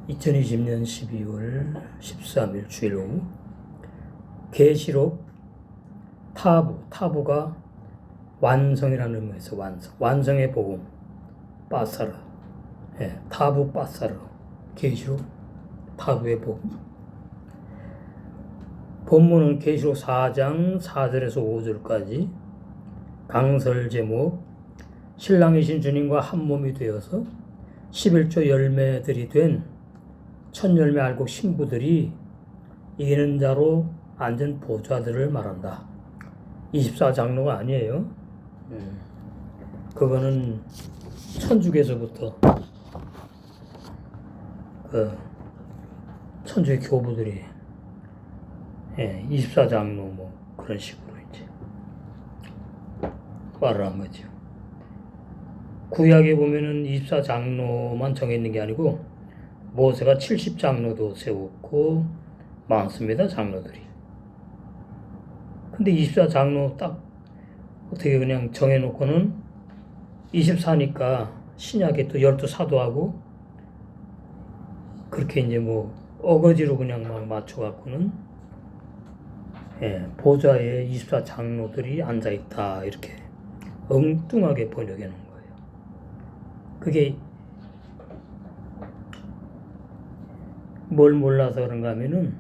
2020년 12월 13일 주일 오후 계시록 타부가 완성이라는 의미에서 완성의 복음 빠사르, 타부 빠사르, 계시록 타부의 복음. 본문은 계시록 4장 4절에서 5절까지 강설 제목 신랑이신 주님과 한 몸이 되어서 11조 열매들이 된 천열매 알곡 신부들이 이기는 자로 앉은 보좌들을 말한다. 24장로가 아니에요. 그거는 천주교에서부터 천주교 교부들이 24장로 뭐 그런 식으로 이제 말을 한 거죠. 구약에 보면은 24장로만 정해있는 게 아니고 모세가 70장로도 세웠고 많습니다, 장로들이. 근데 24장로 딱 어떻게 그냥 정해놓고는 24니까 신약에 또 12사도하고 그렇게 이제 뭐 어거지로 그냥 막 맞춰갖고는 보좌에 24장로들이 앉아있다 이렇게 엉뚱하게 번역해 놓은 거예요. 그게 뭘 몰라서 그런가 하면은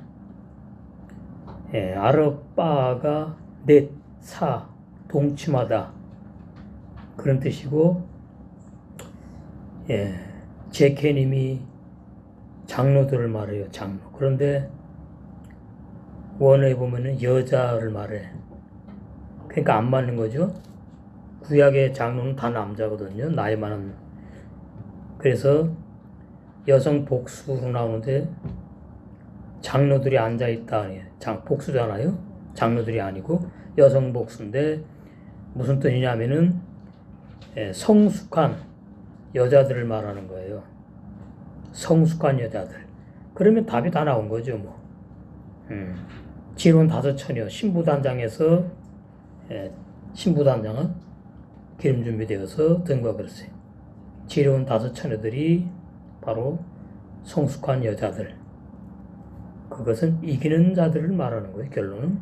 아랍바가 넷, 사, 동침하다 그런 뜻이고 제케님이 장로들을 말해요. 장로. 그런데 원어에 보면은 여자를 말해. 그러니까 안 맞는 거죠. 구약의 장로는 다 남자거든요. 나이 많은. 그래서 여성 복수로 나오는데 장로들이 앉아있다. 복수잖아요. 장로들이 아니고 여성 복수인데 무슨 뜻이냐면은 성숙한 여자들을 말하는 거예요. 성숙한 여자들. 그러면 답이 다 나온 거죠. 뭐. 지론 5처녀 신부단장에서 신부단장은 기름 준비되어서 등과 그랬어요. 지론 5처녀들이 바로 성숙한 여자들. 그것은 이기는 자들을 말하는 거예요. 결론은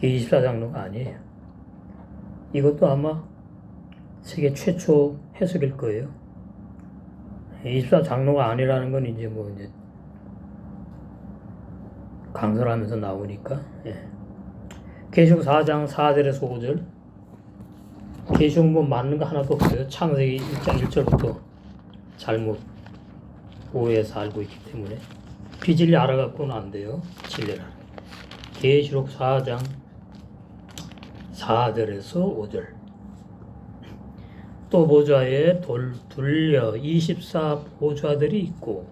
24장로가 아니에요. 이것도 아마 세계 최초 해석일 거예요. 24장로가 아니라는 건 이제 뭐 이제 강설하면서 나오니까. 계시록 4장 4절에서 5절. 계시록 뭐 맞는 거 하나도 없어요. 창세기 1장 1절부터 잘못 오해해서 알고 있기 때문에 비진리 알아갖고는 안 돼요. 진리를. 계시록 4장 4절에서 5절. 또 보좌에 둘려 24 보좌들이 있고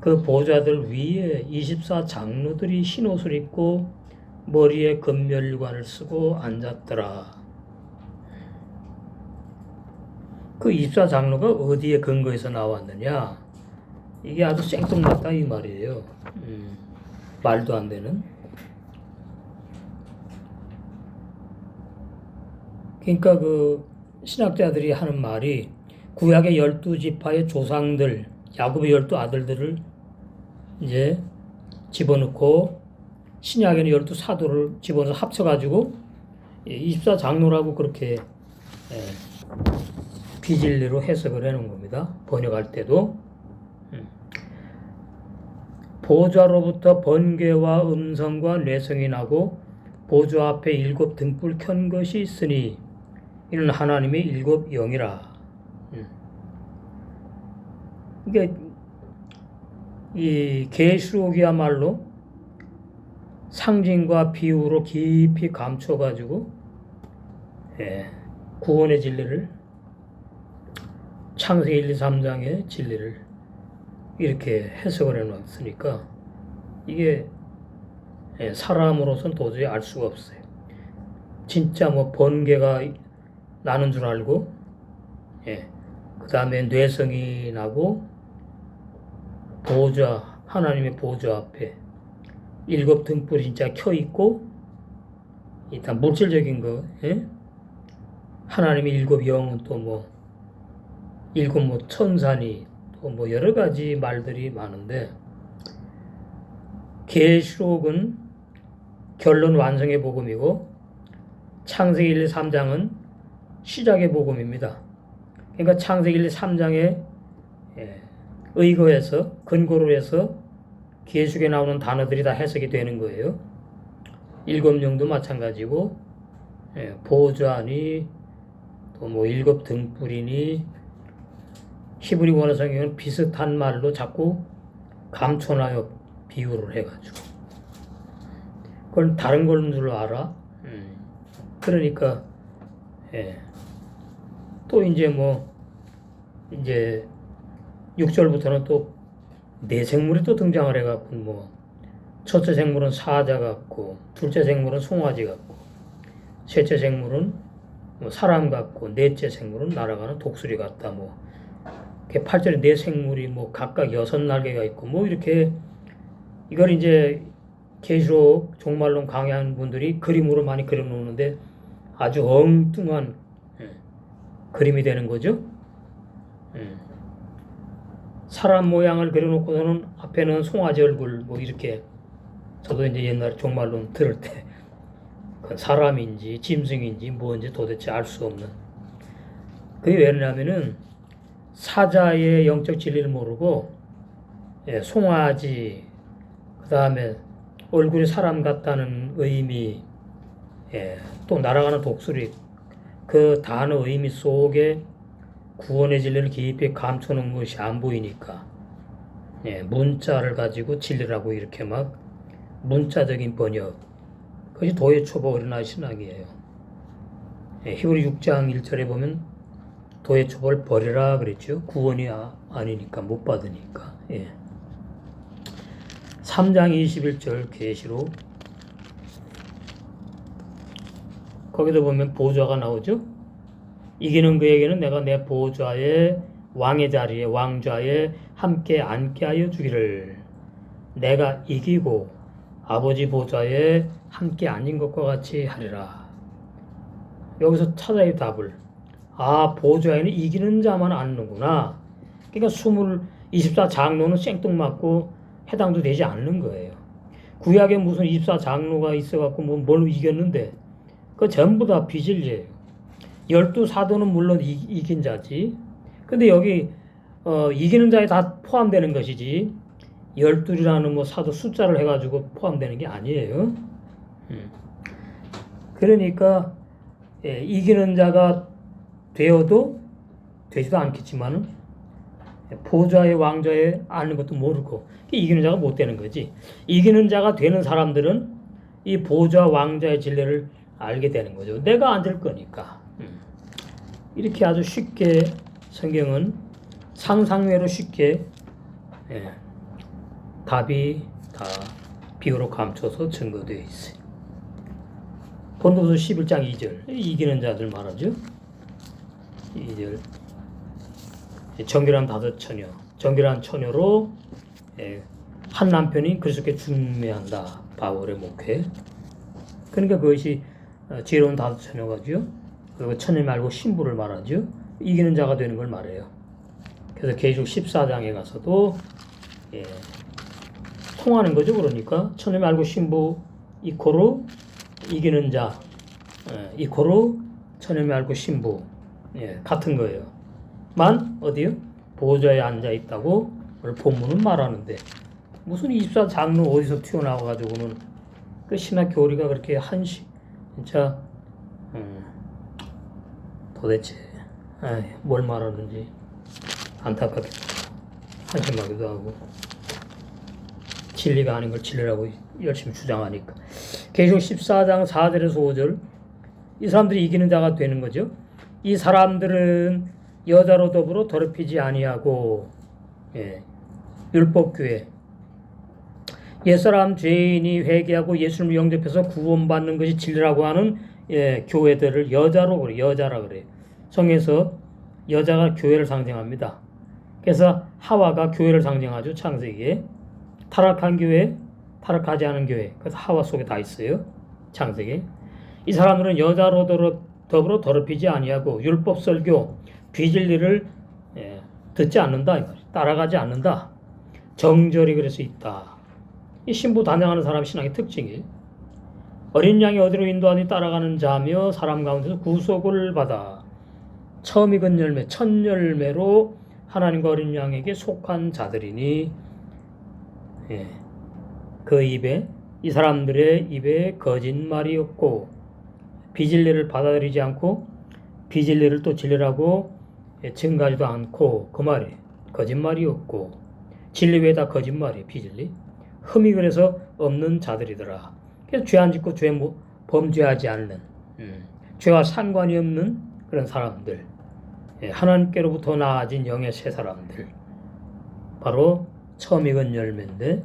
그 보좌들 위에 24 장로들이 흰옷을 입고 머리에 금멸관을 쓰고 앉았더라. 그 24 장로가 어디에 근거해서 나왔느냐? 이게 아주 생뚱맞다 이 말이에요. 말도 안 되는. 그러니까 그 신학자들이 하는 말이 구약의 12지파의 조상들, 야곱의 12아들들을 이제 집어넣고 신약에는 12사도를 집어넣어서 합쳐가지고 24 장로라고 그렇게 비진리로 해석을 해놓은 겁니다. 번역할 때도. 보좌로부터 번개와 음성과 뇌성이 나고 보좌 앞에 7 등불 켠 것이 있으니 이는 하나님의 7 영이라. 이게 이 계시록이야말로 상징과 비유로 깊이 감춰가지고 구원의 진리를 창세기 1, 2, 3장의 진리를 이렇게 해석을 해놨으니까 이게 사람으로서는 도저히 알 수가 없어요. 진짜 뭐 번개가 나는 줄 알고 그 다음에 뇌성이 나고 보좌 하나님의 보좌 앞에 7 등불이 진짜 켜 있고 일단 물질적인 거 하나님의 7 영은 또 뭐 7 뭐 천사니 또 뭐 여러 가지 말들이 많은데 계시록은 결론 완성의 복음이고 창세기 1, 3장은 시작의 복음입니다. 그러니까 창세기 1, 3장에 의거해서 근거로 해서 계시록에 나오는 단어들이 다 해석이 되는 거예요. 일곱 영도 마찬가지고 보좌니 또 뭐 일곱 등불이니 히브리 원어 성경은 비슷한 말로 자꾸 감춰놔요. 비유를 해가지고 그건 다른 걸 줄 알아. 그러니까 또 이제 뭐 이제 6절부터는 또 네 생물이 또 등장을 해갖고 뭐 첫째 생물은 사자 같고 둘째 생물은 송아지 같고 셋째 생물은 뭐 사람 같고 넷째 생물은 날아가는 독수리 같다. 뭐 8절에 네 생물이 뭐 각각 6날개가 있고 뭐 이렇게 이걸 이제 계시록 종말론 강의하는 분들이 그림으로 많이 그려놓는데 아주 엉뚱한 그림이 되는 거죠. 사람 모양을 그려놓고서는 앞에는 송아지 얼굴 뭐 이렇게 저도 이제 옛날에 종말론 들을 때 사람인지 짐승인지 뭔지 도대체 알 수 없는 그게 왜냐면은 사자의 영적 진리를 모르고 송아지 그 다음에 얼굴이 사람 같다는 의미 또 날아가는 독수리 그 단어 의미 속에 구원의 진리를 깊이 감춰놓은 것이 안 보이니까 문자를 가지고 진리라고 이렇게 막 문자적인 번역 그것이 도의 초보 어린아이 신학이에요. 히브리 6장 1절에 보면 도의 초보를 버리라 그랬죠. 구원이 아니니까 못 받으니까. 3장 21절 계시록 거기도 보면 보좌가 나오죠. 이기는 그에게는 내가 내 보좌의 왕의 자리에 왕좌에 함께 앉게 하여 주기를 내가 이기고 아버지 보좌에 함께 앉은 것과 같이 하리라. 여기서 찾아야 답을 보좌에는 이기는 자만 앉는구나. 그러니까 24장로는 생뚱맞고 해당도 되지 않는 거예요. 구약에 무슨 24장로가 있어갖고 뭘로 이겼는데 그거 전부 다 비진리예요. 12사도는 물론 이긴 자지. 근데 여기 이기는 자에 다 포함되는 것이지 12이라는 뭐 사도 숫자를 해가지고 포함되는 게 아니에요. 그러니까 이기는 자가 되어도 되지도 않겠지만은 보좌의 왕좌에 앉는 것도 모르고 이기는 자가 못 되는 거지. 이기는 자가 되는 사람들은 이 보좌 왕좌의 진리를 알게 되는 거죠. 내가 앉을 거니까. 이렇게 아주 쉽게 성경은 상상외로 쉽게 답이 다 비유로 감춰서 증거되어 있어요. 본도서 11장 2절 이기는 자들 말하죠. 2절 정결한 다섯 처녀 정결한 처녀로 한 남편이 그리스도께 중매한다. 바울의 목회. 그러니까 그것이 지혜로운 다섯 처녀가지요. 그리고 처녀 말고 신부를 말하죠. 이기는 자가 되는 걸 말해요. 그래서 계시록 14장에 가서도 통하는 거죠. 그러니까 처녀 말고 신부 이코로 이기는 자 이코로 처녀 말고 신부 같은 거예요. 만 어디요? 보좌에 앉아 있다고 오늘 본문은 말하는데 무슨 24장로 어디서 튀어나와가지고는 그 신학 교리가 그렇게 한시 진짜 도대체 뭘 말하는지 안타깝게 한심하기도 하고 진리가 아닌 걸 진리라고 열심히 주장하니까. 계시록 14장 4절에서 5절 이 사람들이 이기는 자가 되는 거죠. 이 사람들은 여자로 더불어 더럽히지 아니하고 율법교회 옛사람 죄인이 회개하고 예수님을 영접해서 구원받는 것이 진리라고 하는 교회들을 여자로 그래. 여자라 그래요. 성에서 여자가 교회를 상징합니다. 그래서 하와가 교회를 상징하죠. 창세기에 타락한 교회, 타락하지 않은 교회. 그래서 하와 속에 다 있어요. 창세기에. 이 사람들은 여자로 더불어 더럽히지 아니하고 율법 설교, 비진리를 듣지 않는다. 이 말이에요. 따라가지 않는다. 정절이 그래서 있다. 이 신부 단장하는 사람 신앙의 특징이 어린 양이 어디로 인도하니 따라가는 자며 사람 가운데서 구속을 받아 처음 익은 열매 첫 열매로 하나님과 어린 양에게 속한 자들이니 그 입에 이 사람들의 입에 거짓말이 없고 비진리를 받아들이지 않고 비진리를 또 진리라고 증가하지도 않고 그 말이 거짓말이 없고 진리 외에 다 거짓말이 비진리 흠이 그래서 없는 자들이더라. 그래서 죄 안 짓고 범죄하지 않는 죄와 상관이 없는 그런 사람들 하나님께로부터 나아진 영의 새 사람들 바로 처음 익은 열매인데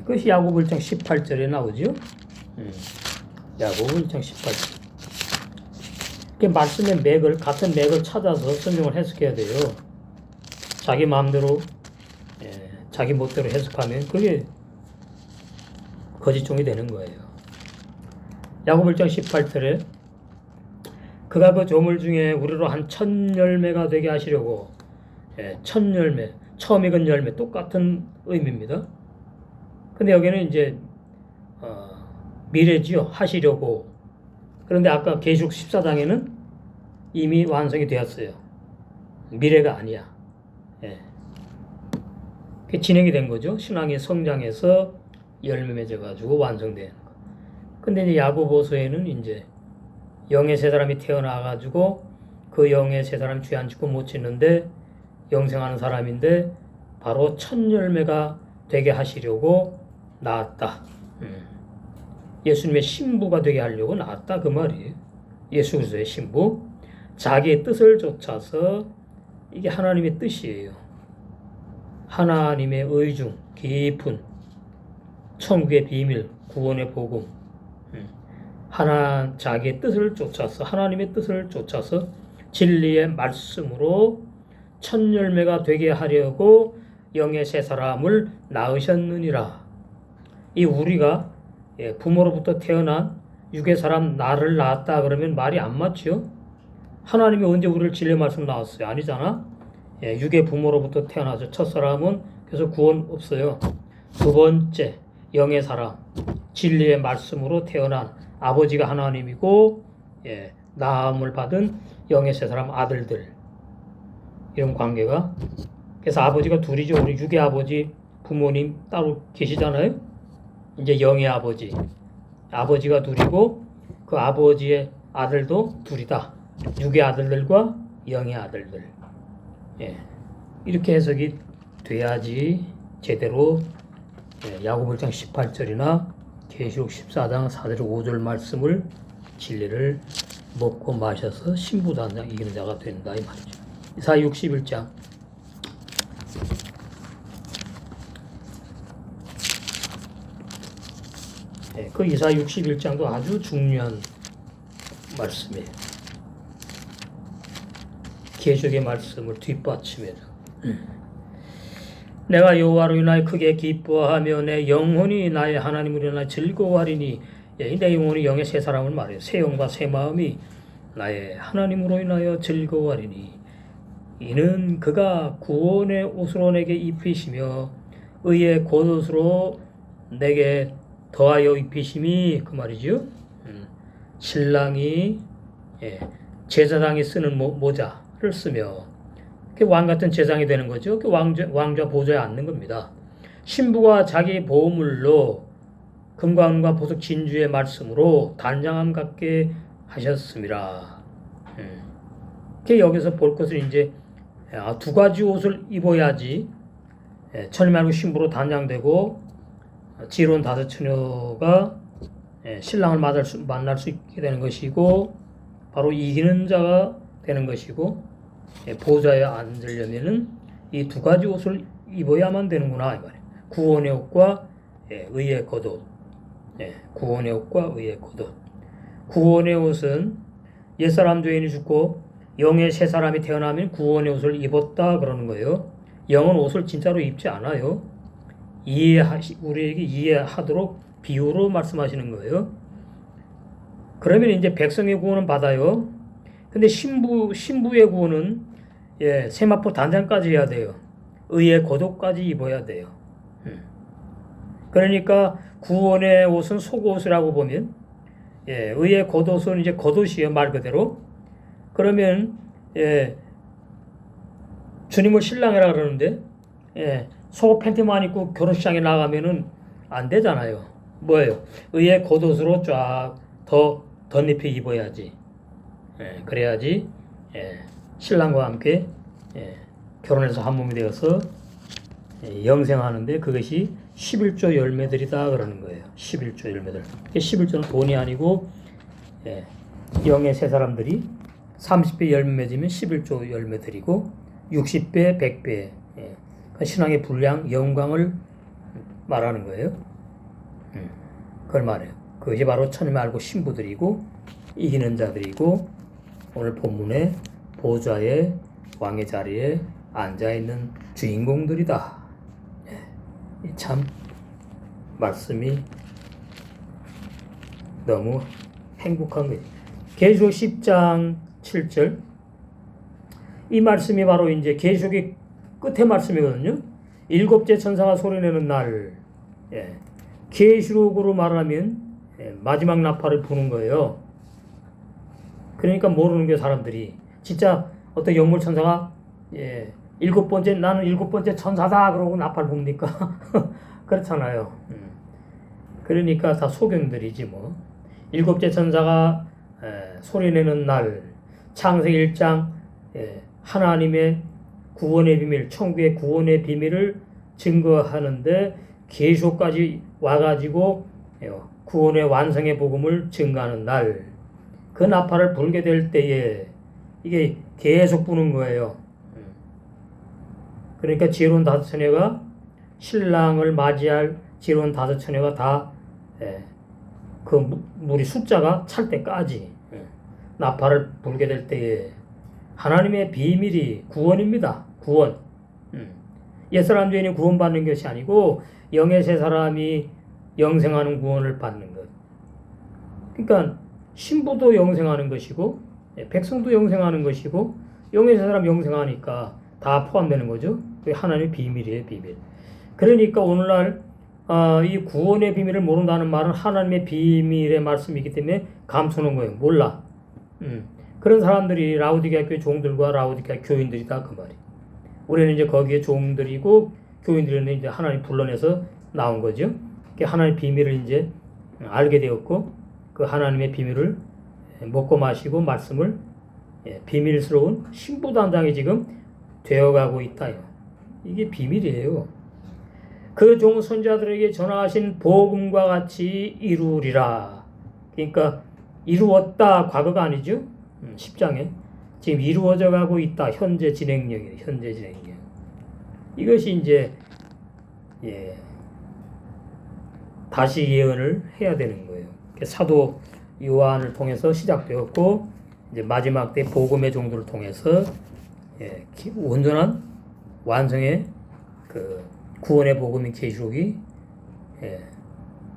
그것이 야고보 1장 18절에 나오죠. 야고보 1장 18절 말씀의 맥을 같은 맥을 찾아서 성경을 해석해야 돼요. 자기 마음대로 자기 멋대로 해석하면 그게 거짓종이 되는 거예요. 야고보 1장 18절에 그가 그 조물 중에 우리로 한 첫 열매가 되게 하시려고 첫 열매, 처음 익은 열매 똑같은 의미입니다. 근데 여기는 이제 미래지요. 하시려고. 그런데 아까 계시록 14장에는 이미 완성이 되었어요. 미래가 아니야. 그게 진행이 된 거죠. 신앙의 성장에서 열매 맺어가지고 완성되는 거. 근데 이제 야고보서에는 이제 영의 세 사람이 태어나가지고 그 영의 세 사람이 죄 안 짓고 못 짓는데 영생하는 사람인데 바로 첫 열매가 되게 하시려고 나왔다. 예수님의 신부가 되게 하려고 나왔다 그 말이에요. 예수 그리스도의 신부. 자기의 뜻을 쫓아서 이게 하나님의 뜻이에요. 하나님의 의중, 깊은 천국의 비밀, 구원의 복음. 자기의 뜻을 쫓아서 하나님의 뜻을 쫓아서 진리의 말씀으로 첫 열매가 되게 하려고 영의 세 사람을 낳으셨느니라. 이 우리가 부모로부터 태어난 육의 사람 나를 낳았다 그러면 말이 안 맞죠? 하나님이 언제 우리를 진리의 말씀 낳았어요? 아니잖아. 육의 부모로부터 태어나서 첫 사람은 그래서 구원 없어요. 두 번째 영의 사람 진리의 말씀으로 태어난 아버지가 하나님이고 낳음을 받은 영의 세 사람 아들들 이런 관계가 그래서 아버지가 둘이죠. 우리 육의 아버지 부모님 따로 계시잖아요. 이제 영의 아버지가 둘이고 그 아버지의 아들도 둘이다. 육의 아들들과 영의 아들들. 이렇게 해석이 돼야지 제대로 야고보 1장 18절이나 계시록 14장 4절 5절 말씀을 진리를 먹고 마셔서 신부단장 이기는 자가 된다 이 말이죠. 이사야 61장 그 이사야 61장도 아주 중요한 말씀이에요. 계시록의 말씀을 뒷받침해서 내가 여호와로 인하여 크게 기뻐하며 내 영혼이 나의 하나님으로 인하여 즐거워하리니 내 영혼이 영의 새 사람을 말해요. 새 영과 새 마음이 나의 하나님으로 인하여 즐거워하리니 이는 그가 구원의 옷으로 내게 입히시며 의의 겉옷으로 내게 더하여 입히심이 그 말이죠. 신랑이 제사장이 쓰는 모자를 쓰며 왕 같은 제상이 되는 거죠. 왕좌 보좌에 앉는 겁니다. 신부가 자기 보물로 금과 은과 보석 진주의 말씀으로 단장함 갖게 하셨습니다. 여기서 볼 것은 이제 두 가지 옷을 입어야지 천이 말고 신부로 단장되고 지혜로운 다섯 처녀가 신랑을 만날 수 있게 되는 것이고 바로 이기는 자가 되는 것이고 보좌에 앉으려면은 이 두 가지 옷을 입어야만 되는구나 이 말이에요. 구원의 옷과 의의 겉옷. 구원의 옷과 의의 겉옷. 구원의 옷은 옛사람 죄인이 죽고 영의 새 사람이 태어나면 구원의 옷을 입었다 그러는 거예요. 영은 옷을 진짜로 입지 않아요. 우리에게 이해하도록 비유로 말씀하시는 거예요. 그러면 이제 백성의 구원은 받아요. 근데 신부의 구원은 세마포 단장까지 해야 돼요. 의의 겉옷까지 입어야 돼요. 그러니까 구원의 옷은 속옷이라고 보면, 예, 의의 겉옷은 이제 겉옷이에요, 말 그대로. 그러면, 예, 주님을 신랑이라 그러는데, 예, 속옷 팬티만 입고 결혼식장에 나가면은 안 되잖아요. 뭐예요? 의의 겉옷으로 쫙 덧입혀 입어야지. 예, 그래야지, 예, 신랑과 함께, 예, 결혼해서 한 몸이 되어서, 예, 영생하는데 그것이 11조 열매들이다 그러는 거예요. 11조 열매들. 11조는 돈이 아니고, 예, 영의 세 사람들이 30배 열매 맺으면 11조 열매들이고 60배, 100배, 예, 그 신앙의 분량, 영광을 말하는 거예요. 그걸 말해요. 그것이 바로 천임을 알고 신부들이고 이기는 자들이고 오늘 본문에 보좌의 왕의 자리에 앉아있는 주인공들이다. 예, 참 말씀이 너무 행복한 거예요. 계시록 10장 7절 이 말씀이 바로 이제 계시록의 끝의 말씀이거든요. 일곱째 천사가 소리내는 날, 예, 계시록으로 말하면, 예, 마지막 나팔을 부는 거예요. 그러니까 모르는 게 사람들이 진짜 어떤 영물 천사가, 예, 나는 일곱 번째 천사다 그러고 나팔 붑니까? 그렇잖아요. 그러니까 다 소경들이지 뭐. 일곱째 천사가, 예, 소리내는 날, 창세기 1장, 예, 하나님의 구원의 비밀, 천국의 구원의 비밀을 증거하는데 계시록까지 와가지고, 예, 구원의 완성의 복음을 증거하는 날, 그 나팔을 불게 될 때에 이게 계속 부는 거예요. 그러니까 지혜로운 다섯 처녀가 신랑을 맞이할 지혜로운 다섯 처녀가 다, 예, 그 물이 숫자가 찰 때까지, 예, 나팔을 불게 될 때에 하나님의 비밀이 구원입니다. 구원. 옛사람 죄인이 구원받는 것이 아니고 영의 세 사람이 영생하는 구원을 받는 것. 그러니까 신부도 영생하는 것이고, 예, 백성도 영생하는 것이고 영의 세 사람 영생하니까 다 포함되는 거죠. 그게 하나님의 비밀이에요, 비밀. 그러니까 오늘날 이 구원의 비밀을 모른다는 말은 하나님의 비밀의 말씀이기 때문에 감추는 거예요. 몰라. 그런 사람들이 라우디게아 교회 종들과 라우디게아 교인들이다 그 말이. 우리는 이제 거기에 종들이고 교인들은 이제 하나님 불러내서 나온 거죠. 하나님의 비밀을 이제 알게 되었고 그 하나님의 비밀을 먹고 마시고 말씀을, 예, 비밀스러운 신부단장이 지금 되어가고 있다요. 이게 비밀이에요. 그 종 선자들에게 전하신 복음과 같이 이루리라. 그러니까 이루었다 과거가 아니죠. 10장에 지금 이루어져 가고 있다. 현재 진행형이에요. 현재 진행형. 이것이 이제, 예, 다시 예언을 해야 되는 거예요. 사도 요한을 통해서 시작되었고 이제 마지막 때 복음의 종들을 통해서, 예, 온전한 완성의 그 구원의 복음인 계시록이, 예,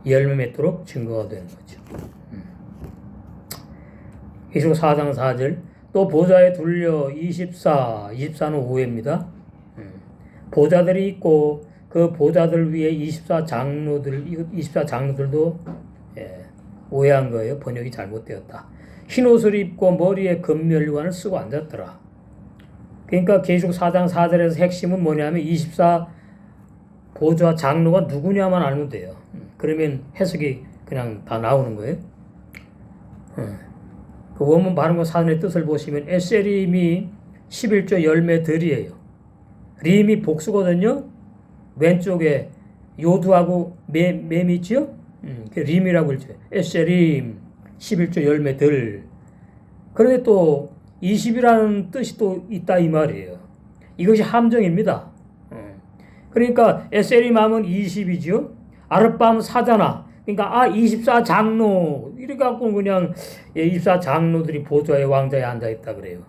열매 맺도록 증거가 되는 거죠. 계시록 4장 4절 또 보좌에 둘려 24는 오해입니다. 보좌들이 있고 그 보좌들 위에 24장로들도, 예, 오해한 거예요. 번역이 잘못되었다. 흰 옷을 입고 머리에 금면류관을 쓰고 앉았더라. 그러니까 계시록 4장 4절에서 핵심은 뭐냐면 24 보좌 장로가 누구냐만 알면 돼요. 그러면 해석이 그냥 다 나오는 거예요. 그 원문 발음과 사전의 뜻을 보시면 에세림이 11조 열매들이에요. 림이 복수거든요. 왼쪽에 요두하고 맴이 있죠. 그 림이라고 읽죠. 에세림 11조 열매들. 그런데 또 20이라는 뜻이 또 있다 이 말이에요. 이것이 함정입니다. 그러니까 에세림 하면 20이죠. 아르밤 사자나. 그러니까 24장로 이렇게 갖고 그냥 24장로들이 보좌의 왕자에 앉아 있다 그래요.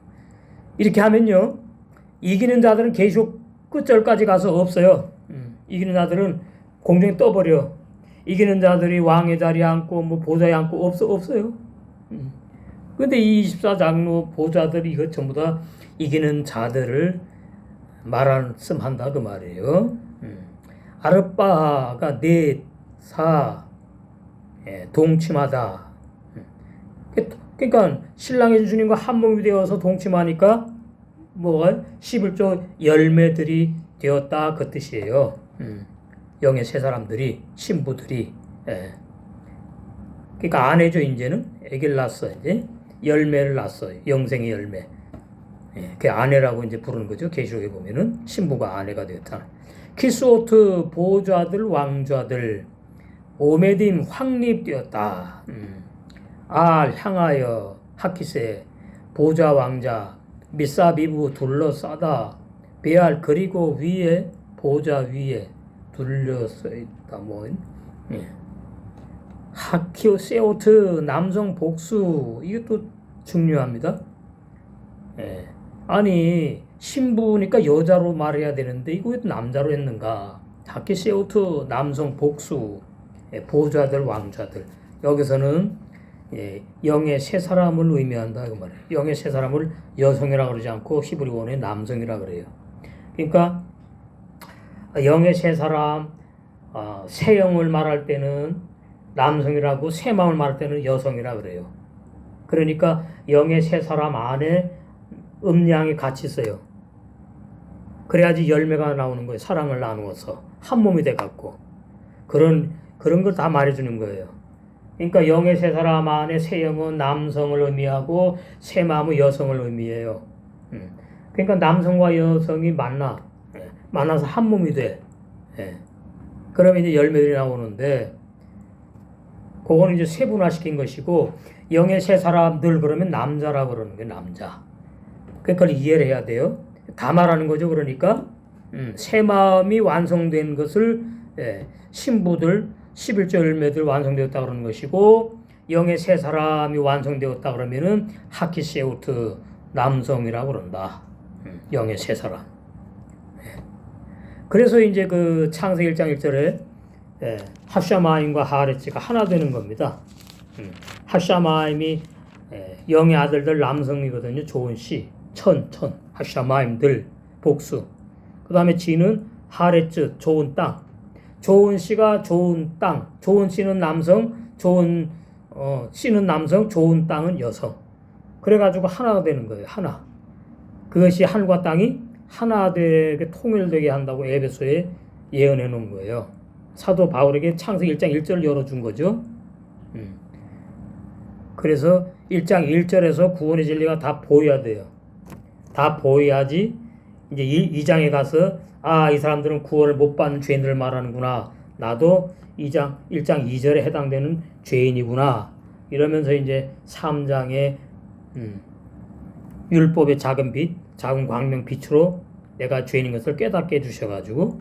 이렇게 하면요. 이기는 자들은 계시록 끝절까지 가서 없어요. 이기는 자들은 공중에 떠버려. 이기는 자들이 왕의 자리에 앉고 뭐 보좌에 앉고 없어요. 근데 이 24장로 보좌들이 이것 전부 다 이기는 자들을 말씀한다 그 말이에요. 아르바가 넷, 사, 동침하다. 그러니까 신랑의 주님과 한 몸이 되어서 동침하니까 뭐가 11조 열매들이 되었다 그 뜻이에요. 영의 세 사람들이 신부들이. 그러니까 아내죠. 이제는 아기를 낳았어. 이제 열매를 낳았어요. 영생의 열매. 그 아내라고 이제 부르는 거죠. 계시록에 보면은 신부가 아내가 되었다. 키스오트 보좌들 왕좌들 오메딤 확립되었다. 알 향하여 하키세 보좌 왕자 미사비부 둘러싸다 베알 그리고 위에 보좌 위에 둘러서 있다. 뭐 하키오 세오트 남성 복수 이것도 중요합니다. 아니 신부니까 여자로 말해야 되는데 이거 왜 남자로 했는가? 하키 세오트 남성 복수 보좌들 왕좌들 여기서는 영의 세 사람을 의미한다 그 말이에요. 영의 세 사람을 여성이라 그러지 않고 히브리어에 남성이라 그래요. 그러니까 영의 세 사람 세 영을 말할 때는 남성이라고 세 마음을 말할 때는 여성이라 그래요. 그러니까 영의 세 사람 안에 음양이 같이 있어요. 그래야지 열매가 나오는 거예요. 사랑을 나누어서 한 몸이 돼 갖고 그런 걸 다 말해주는 거예요. 그러니까 영의 세 사람 안에 세 영은 남성을 의미하고 세 마음은 여성을 의미해요. 그러니까 남성과 여성이 만나서 한 몸이 돼. 그러면 이제 열매들이 나오는데 그거는 이제 세분화시킨 것이고 영의 세 사람들 그러면 남자라고 그러는 거예요. 남자. 그러니까 이해를 해야 돼요. 다 말하는 거죠. 그러니까 새 마음이 완성된 것을 신부들 11조 열매들 완성되었다 그러는 것이고 영의 세 사람이 완성되었다 그러면은 하키세우트 남성이라고 그런다. 영의 세 사람. 그래서 이제 그 창세기 1장 1절에 하샤마임과 하레츠가 하나 되는 겁니다. 하샤마임이 영의 아들들 남성이거든요. 좋은 씨, 천, 하샤마임들 복수. 그 다음에 지는 하레츠, 좋은 땅. 좋은 씨가 좋은 땅, 좋은 씨는 남성, 좋은 씨는 남성, 좋은 땅은 여성. 그래가지고 하나가 되는 거예요. 하나. 그것이 하늘과 땅이 하나 되게 통일되게 한다고 에베소에 예언해 놓은 거예요. 사도 바울에게 창세기 1장 1절을 열어준 거죠. 그래서 1장 1절에서 구원의 진리가 다 보여야 돼요. 다 보여야지 이제 2장에 가서 이 사람들은 구원을 못 받는 죄인들을 말하는구나. 나도 1장 2절에 해당되는 죄인이구나. 이러면서 이제 3장에 율법의 작은 빛, 작은 광명 빛으로 내가 죄인인 것을 깨닫게 해주셔가지고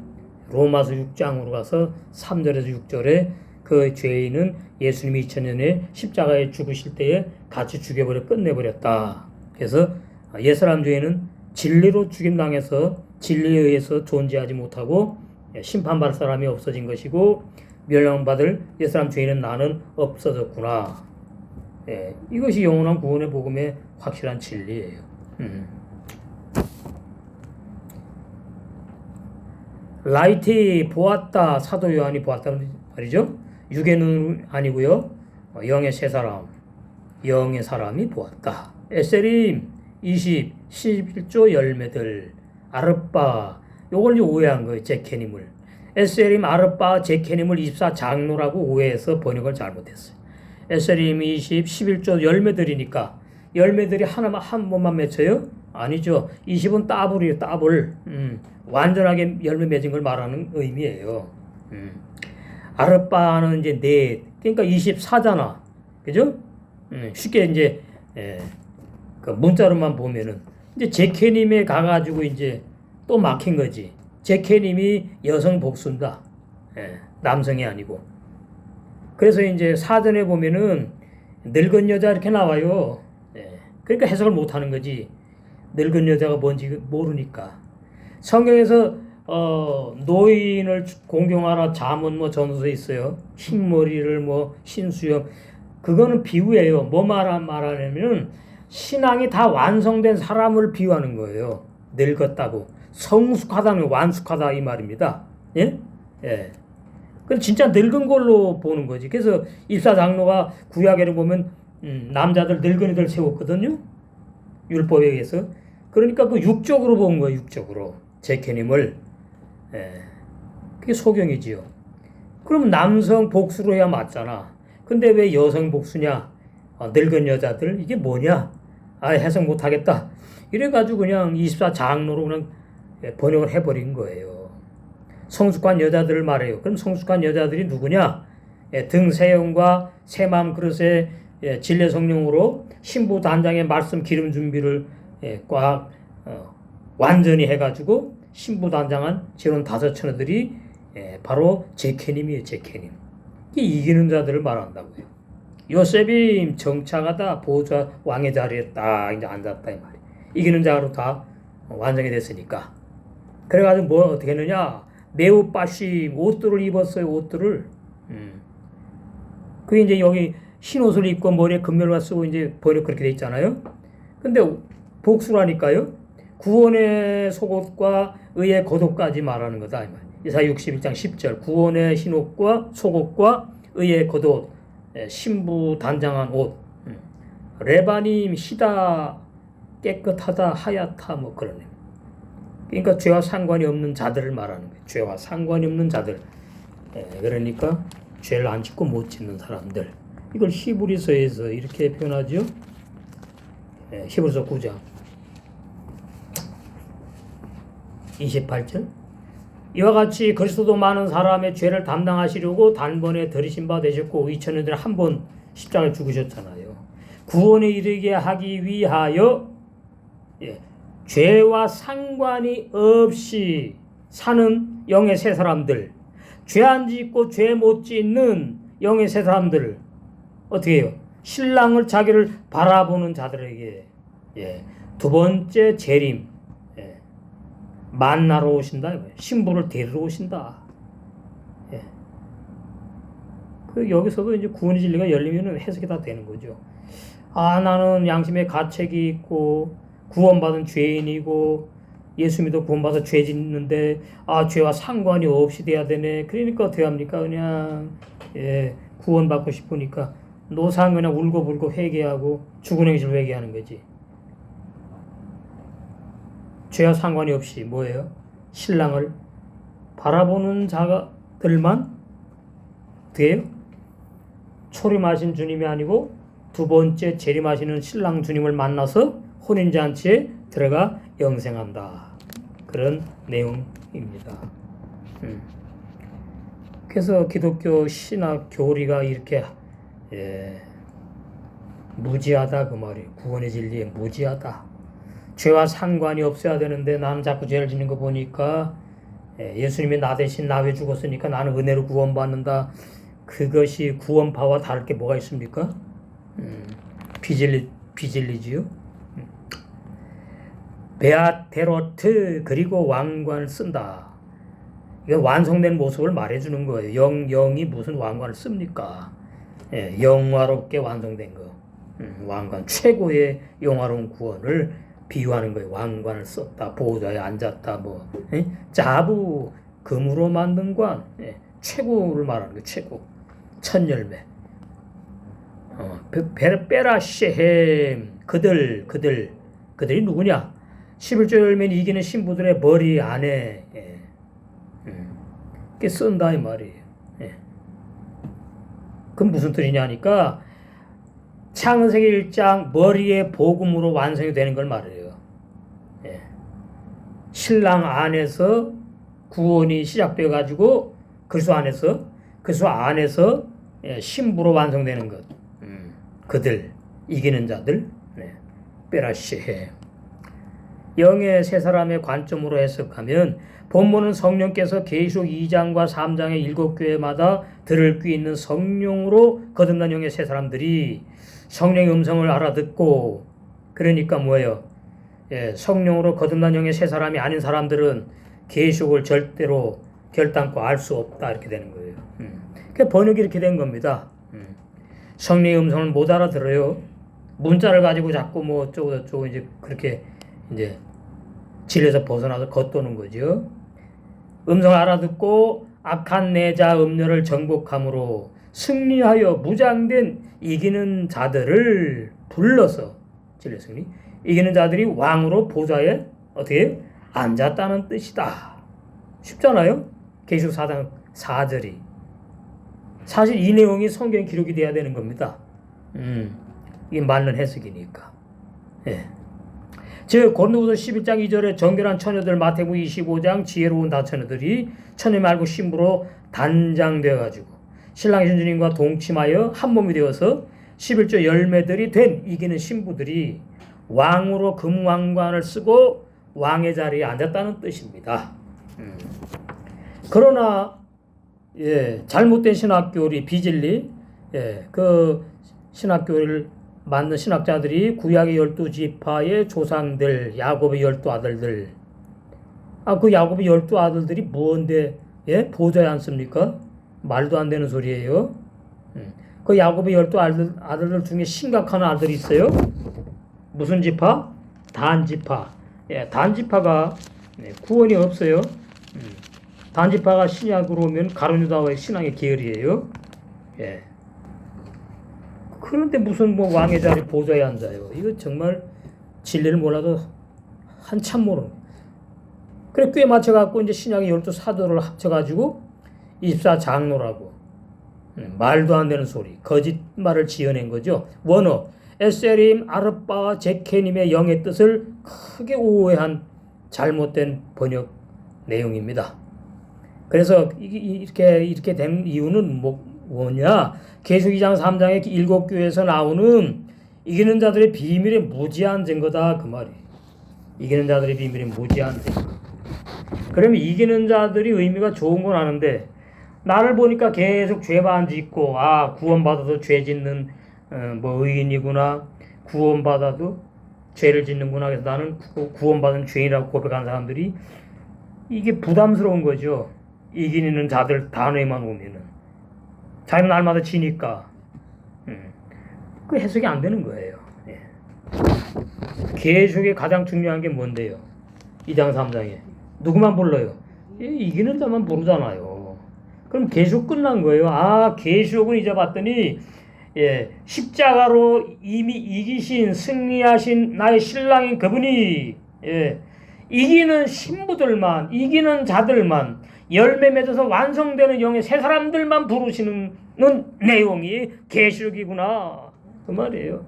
로마서 6장으로 가서 3절에서 6절에 그 죄인은 예수님이 2000년에 십자가에 죽으실 때에 같이 죽여버려 끝내버렸다. 그래서 옛사람 죄인은 진리로 죽임당해서 진리에 의해서 존재하지 못하고 심판받을 사람이 없어진 것이고 멸망받을 옛사람 죄인은 나는 없어졌구나. 이것이 영원한 구원의 복음의 확실한 진리예요. 라이트 보았다. 사도 요한이 보았다 말이죠. 육의 눈 아니고요. 영의 세 사람, 영의 사람이 보았다. 에세림 11조 열매들 아르빠 요걸 이제 오해한 거예요. 제케님을 에세림 아르빠 제케님을 24장로라고 오해해서 번역을 잘못했어요. 에세림 11조 열매들이니까 열매들이 한 번만 맺혀요? 아니죠. 20은 따블이에요. 따블. 완전하게 열매 맺은 걸 말하는 의미예요. 아르빠는 이제 넷. 그러니까 24잖아. 그죠? 쉽게 이제 그 문자로만 보면은 이제 제케님에 가가지고 이제 또 막힌 거지. 제케님이 여성 복수다. 남성이 아니고. 그래서 이제 사전에 보면은 늙은 여자 이렇게 나와요. 그러니까 해석을 못 하는 거지. 늙은 여자가 뭔지 모르니까. 성경에서 노인을 공경하라 잠언 뭐 전서에 있어요. 흰머리를 뭐 흰수염. 그거는 비유예요. 뭐 말하냐면 신앙이 다 완성된 사람을 비유하는 거예요. 늙었다고. 성숙하다는 완숙하다 이 말입니다. 예? 예. 그건 진짜 늙은 걸로 보는 거지. 그래서 일사장로가 구약에를 보면 남자들 늙은이들 세웠거든요. 율법에 의해서. 그러니까 그 육적으로 본 거예요. 육적으로. 제케님을. 예. 그게 소경이지요. 그럼 남성 복수로 해야 맞잖아. 근데 왜 여성 복수냐? 늙은 여자들 이게 뭐냐? 해석 못하겠다. 이래가지고 그냥 24장로로 그냥 번역을 해버린 거예요. 성숙한 여자들을 말해요. 그럼 성숙한 여자들이 누구냐? 등세형과 새마음 그릇에 진례 성령으로 신부 단장의 말씀 기름 준비를 꽉 완전히 해가지고 신부 단장한 제론 5처녀들이 바로 제케님이에요. 제케님. 이기는 자들을 말한다고요. 요셉이 정착하다 보좌 왕의 자리에 딱 이제 앉았다 이 말이에요. 이기는 자로 다 완성이 됐으니까. 그래가지고 뭐 어떻게 했느냐? 매우 빠심 옷들을 입었어요. 옷들을. 그게 이제 여기 흰 옷을 입고 머리에 금멸과 쓰고 이제 번역 그렇게 돼 있잖아요. 근데 복수라니까요. 구원의 속옷과 의의 겉옷까지 말하는 거다 이 말. 이사야 61장 10절 구원의 흰 옷과 속옷과 의의 겉옷 신부 단장한 옷 레바님 희다 깨끗하다 하얗다 뭐 그러네. 그러니까 죄와 상관이 없는 자들을 말하는 거예요. 죄와 상관이 없는 자들. 그러니까 죄를 안 짓고 못 짓는 사람들. 이걸 히브리서에서 이렇게 표현하죠. 히브리서 9장 28절 이와 같이 그리스도도 많은 사람의 죄를 담당하시려고 단번에 들이신 바 되셨고 2000년 전에 한 번 십자가에 죽으셨잖아요. 구원에 이르게 하기 위하여 죄와 상관이 없이 사는 영의 새 사람들, 죄 안 짓고 죄 못 짓는 영의 새 사람들 어떻게 해요? 신랑을 자기를 바라보는 자들에게 두 번째 재림 만나러 오신다. 신부를 데리러 오신다. 그 여기서도 이제 구원의 진리가 열리면 해석이 다 되는 거죠. 나는 양심의 가책이 있고 구원받은 죄인이고 예수 믿어 구원받아 죄 짓는데 죄와 상관이 없이 돼야 되네. 그러니까 어떻게 합니까? 그냥 구원받고 싶으니까 노상 그냥 울고불고 회개하고 죽은 행실을 회개하는 거지. 죄와 상관이 없이 뭐예요? 신랑을 바라보는 자들만 어떻게 해요? 초림하신 주님이 아니고 두 번째 재림하시는 신랑 주님을 만나서 혼인잔치에 들어가 영생한다. 그런 내용입니다. 그래서 기독교 신학 교리가 이렇게 무지하다 그 말이에요. 구원의 진리에 무지하다. 죄와 상관이 없어야 되는데 나는 자꾸 죄를 짓는 거 보니까 예수님이 나 대신 나 왜 죽었으니까 나는 은혜로 구원받는다. 그것이 구원파와 다를 게 뭐가 있습니까? 비진리지요. 베아테로트 그리고 왕관을 쓴다. 이게 완성된 모습을 말해주는 거예요. 영이 무슨 왕관을 씁니까? 영화롭게 완성된 거. 왕관 최고의 영화로운 구원을 비유하는 거예요. 왕관을 썼다. 보호자에 앉았다. 자부 금으로 만든 관. 최고를 말하는 거예요. 최고. 첫 열매. 베라쉐헴 그들이 누구냐? 11조 열매는 이기는 신부들의 머리 안에 이렇게 쓴다 이 말이에요. 그건 무슨 뜻이냐니까 창세기 1장 머리의 복음으로 완성이 되는 걸 말해요. 신랑 안에서 구원이 시작되어 가지고 그리스도 안에서 신부로 완성되는 것. 그들 이기는 자들 베라시헤 영의 세 사람의 관점으로 해석하면 본문은 성령께서 계시록 2장과 3장의 7교회마다 들을 귀 있는 성령으로 거듭난 영의 세 사람들이 성령의 음성을 알아듣고 그러니까 뭐예요? 성령으로 거듭난 영의 세 사람이 아닌 사람들은 계시록을 절대로 결단코 알 수 없다 이렇게 되는 거예요. 그 번역이 이렇게 된 겁니다. 성령의 음성을 못 알아들어요. 문자를 가지고 자꾸 뭐 어쩌고 저쩌고 이제 그렇게 이제 진리에서 벗어나서 겉도는 거죠. 음성을 알아듣고 악한 내자 음료를 정복함으로 승리하여 무장된 이기는 자들을 불러서 진리 승리 이기는 자들이 왕으로 보좌에 어떻게 앉았다는 뜻이다. 쉽잖아요. 계시록 4장 4절이 사실 이 내용이 성경 기록이 돼야 되는 겁니다. 이게 맞는 해석이니까. 예. 즉 고린도후서 11장 2절에 정결한 처녀들 마태복음 25장 지혜로운 다처녀들이 처녀 말고 신부로 단장되어 가지고 신랑 예수님과 동침하여 한 몸이 되어서 11조 열매들이 된 이기는 신부들이 왕으로 금왕관을 쓰고 왕의 자리에 앉았다는 뜻입니다. 그러나 잘못된 신학교리 비진리 그 신학교를 만든 신학자들이 구약의 12지파의 조상들 야곱의 12아들들 그 야곱의 12아들들이 뭔데 보좌에 앉습니까? 말도 안 되는 소리예요. 그 야곱의 12아들들 중에 심각한 아들이 있어요. 무슨 지파? 단지파. 단지파가 구원이 없어요. 단지파가 신약으로 오면 가룟 유다와의 신앙의 계열이에요. 그런데 무슨 왕의 자리 보좌에 앉아요. 이거 정말 진리를 몰라도 한참 모르는. 그래 꽤 맞춰갖고 이제 신약의 12사도를 합쳐가지고 24장로라고 말도 안 되는 소리 거짓말을 지어낸 거죠. 원어 에세림 아르바와 제케님의 영의 뜻을 크게 오해한 잘못된 번역 내용입니다. 그래서 이렇게 된 이유는 뭐냐? 계시록 2장 3장의 7교회에서 나오는 이기는 자들의 비밀의 무지한 증거다 그 말이에요. 이기는 자들의 비밀의 무지한 증거. 그러면 이기는 자들이 의미가 좋은 건 아는데 나를 보니까 계속 죄만 짓고 구원받아도 죄 짓는 의인이구나, 구원받아도 죄를 짓는구나. 그래서 나는 구원받은 죄인이라고 고백하는 사람들이 이게 부담스러운 거죠. 이기는 자들 단어에만 오면은 자기는 날마다 지니까 그 해석이 안 되는 거예요. 계시록에 가장 중요한 게 뭔데요? 2장 3장에 누구만 불러요? 이기는 자만 부르잖아요. 그럼 계시록 끝난 거예요. 계시록은 이제 봤더니 십자가로 이미 이기신 승리하신 나의 신랑인 그분이 이기는 신부들만 이기는 자들만 열매 맺어서 완성되는 영의 새 사람들만 부르시는 내용이 계시록이구나 그 말이에요.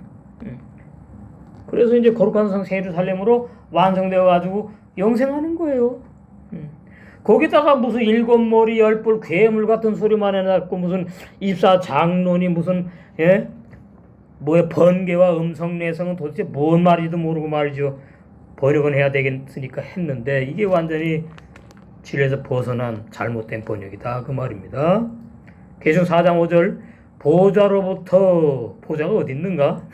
그래서 이제 거룩한 성 새 예루살렘으로 완성되어 가지고 영생하는 거예요. 거기다가 무슨 7머리 10뿔 괴물 같은 소리만 해놨고 무슨 24장론이 무슨 번개와 음성내성은 도대체 뭔 말인지도 모르고 말이죠. 번역은 해야 되겠으니까 했는데 이게 완전히 진리에서 벗어난 잘못된 번역이다 그 말입니다. 계시록 4장 5절 보좌로부터 보좌가 어디 있는가?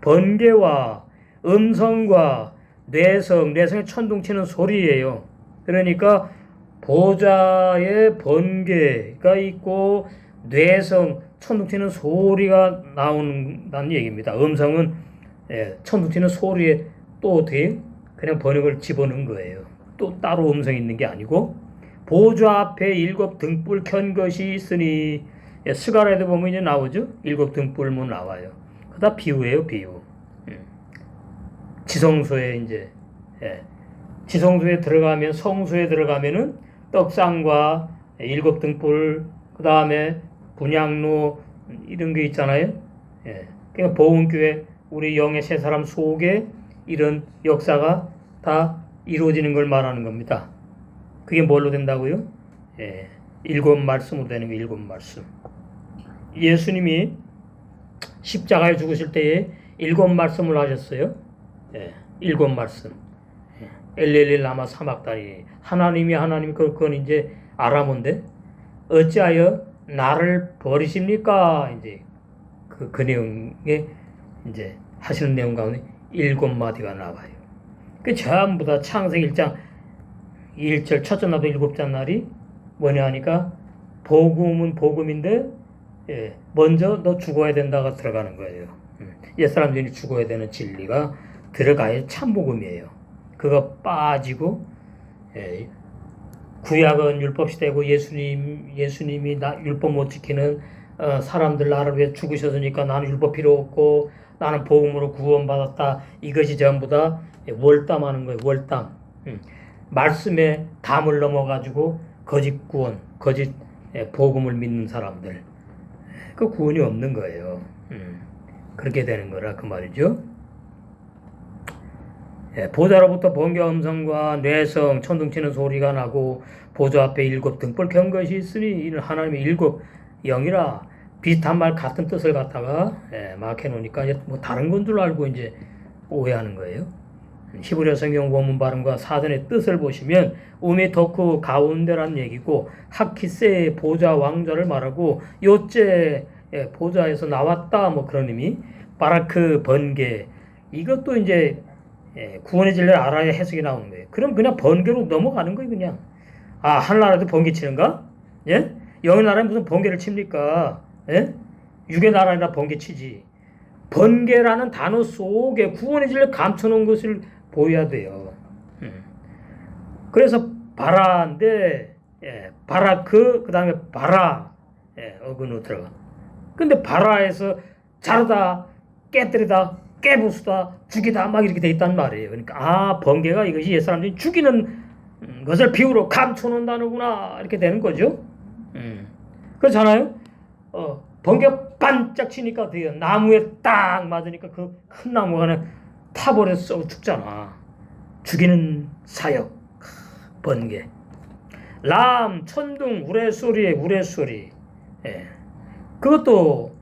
번개와 음성과 내성의 천둥치는 소리예요. 그러니까 보좌에 번개가 있고 뇌성 천둥치는 소리가 나온다는 얘기입니다. 음성은 천둥치는 소리에 또 어떻게 그냥 번역을 집어넣은 거예요. 또 따로 음성이 있는 게 아니고 보좌 앞에 7 등불 켠 것이 있으니 스가랴에도 보면 이제 나오죠. 7 등불 나와요. 그다 비유예요, 비유. 지성소에 이제 지성소에 들어가면 성소에 들어가면은 떡상과 7 등불 그 다음에 분향로 이런 게 있잖아요. 그러니까 보훈교회 우리 영의 새 사람 속에 이런 역사가 다 이루어지는 걸 말하는 겁니다. 그게 뭘로 된다고요? 7 말씀으로 되는 게 7 말씀. 예수님이 십자가에 죽으실 때에 7 말씀을 하셨어요. 7 말씀. 엘렐리 라마 사막다니 하나님이 그건 이제 아람어인데 어찌하여 나를 버리십니까? 이제 그 내용에 이제 하시는 내용 가운데 7마디가 나와요. 그 전부 다 창세기 1장 1절 첫째 날도 7째 날이 뭐냐 하니까 복음은 복음인데 먼저 너 죽어야 된다가 들어가는 거예요. 옛사람들이 죽어야 되는 진리가 들어가야 참복음이에요. 그거 빠지고 구약은 율법 시대고 예수님이 율법 못 지키는 사람들 나를 위해 죽으셨으니까 나는 율법 필요 없고 나는 복음으로 구원받았다. 이것이 전부 다 월담하는 거예요. 월담. 말씀에 담을 넘어가지고 거짓 구원, 거짓 복음을 믿는 사람들. 그 구원이 없는 거예요. 그렇게 되는 거라 그 말이죠. 보좌로부터 번개 음성과 뇌성, 천둥치는 소리가 나고 보좌 앞에 7 등불 켠 것이 있으니 이는 하나님의 7 영이라. 비슷한 말 같은 뜻을 갖다가 막 해놓으니까 뭐 다른 건 줄 알고 이제 오해하는 거예요. 히브리어 성경 원문 발음과 사전의 뜻을 보시면 우메토크 가운데란 얘기고 하키세의 보좌 왕좌를 말하고 요째 보좌에서 나왔다 뭐 그런 의미. 바라크 번개 이것도 이제 구원의 진리를 알아야 해석이 나오는 거예요. 그럼 그냥 번개로 넘어가는 거예요. 그냥 하늘나라도 번개 치는가? 예? 영의 나라에 무슨 번개를 칩니까? 예? 육의 나라나 번개 치지. 번개라는 단어 속에 구원의 진리를 감춰놓은 것을 보여야 돼요. 그래서 바라인데 바라크 그 다음에 바라 어근으로 들어가. 근데 바라에서 자르다 깨뜨리다 깨부수다 죽이다 막 이렇게 돼 있단 말이에요. 그러니까 번개가 이것이 옛사람들이 죽이는 것을 비유로 감춰놓은 단어구나 이렇게 되는 거죠. 그렇잖아요. 번개가 반짝 치니까 돼요. 나무에 딱 맞으니까 그 큰 나무가 그냥 타버려서 죽잖아. 죽이는 사역 번개. 람 천둥 우레소리 그것도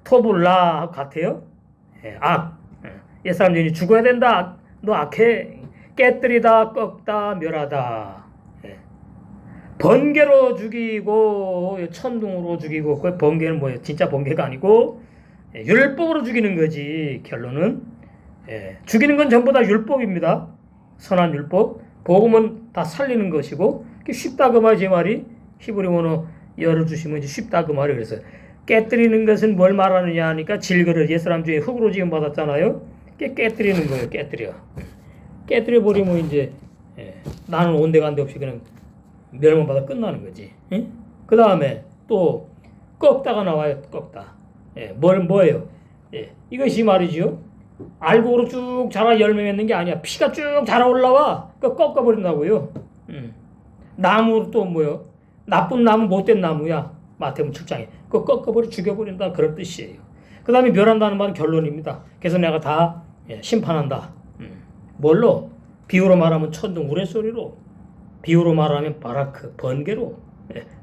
토불라 같아요. 악. 옛사람들이 죽어야 된다. 너 악해. 깨뜨리다 꺾다 멸하다. 번개로 죽이고 천둥으로 죽이고 그 번개는 뭐예요? 진짜 번개가 아니고 율법으로 죽이는 거지. 결론은 죽이는 건 전부 다 율법입니다. 선한 율법. 복음은 다 살리는 것이고 쉽다 그 말이 제 말이. 히브리 원어 열어주시면 이제 쉽다 그 말이. 그래서 깨뜨리는 것은 뭘 말하느냐 하니까 질그릇 옛사람 중에 흙으로 지음 받았잖아요. 깨뜨리는 거예요. 깨뜨려 버리면 이제 나는 온데간데 없이 그냥 멸망받아 끝나는 거지. 그 다음에 또 꺾다가 나와요. 꺾다. 뭐예요? 이것이 말이지요. 알곡으로 쭉 자라 열매 맺는 게 아니야. 피가 쭉 자라 올라와. 그 꺾어버린다고요. 나무 또 뭐요? 나쁜 나무 못된 나무야. 마태복음 7장에. 그거 꺾어버려 죽여버린다. 그런 뜻이에요. 그 다음에 멸한다는 말은 결론입니다. 그래서 내가 다 심판한다. 뭘로? 비유로 말하면 천둥 우레소리로, 비유로 말하면 바라크 번개로,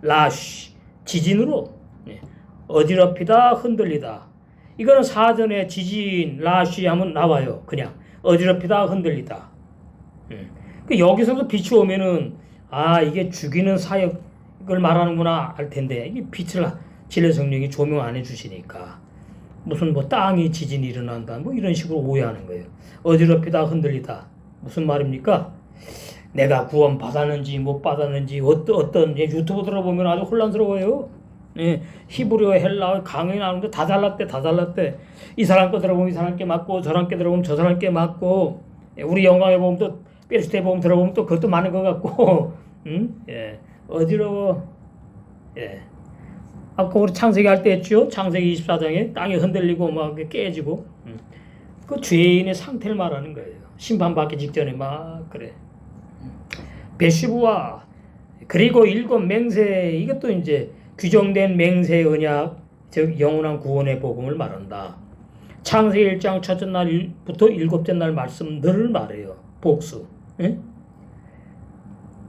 라쉬 지진으로, 어지럽히다 흔들리다. 이거는 사전에 지진 라쉬 하면 나와요. 그냥 어지럽히다 흔들리다. 여기서도 빛이 오면은 이게 죽이는 사역을 말하는구나 할 텐데 이게 빛을 진리 성령이 조명 안 해주시니까 무슨 뭐 땅이 지진이 일어난다 뭐 이런 식으로 오해하는 거예요. 어지럽히다 흔들리다 무슨 말입니까? 내가 구원 받았는지 못 받았는지 어떤 유튜브 들어보면 아주 혼란스러워요. 히브리어 헬라어 강의 나오는데 다 달랐대. 이 사람 거 들어보면 이 사람 께 맞고 저 사람 께 들어보면 저 사람 께 맞고 우리 영광에 보면 또 페르시테 보면 들어보면 또 그것도 많은 것 같고 어지러워. 아까 우리 창세기 할 때 했죠. 창세기 24장에 땅이 흔들리고 막 깨지고 그 죄인의 상태를 말하는 거예요. 심판받기 직전에 막 그래. 베시부와 그리고 7 맹세 이것도 이제 규정된 맹세 언약 즉 영원한 구원의 복음을 말한다. 창세기 1장 첫째 날부터 7째 날 말씀들을 말해요. 복수.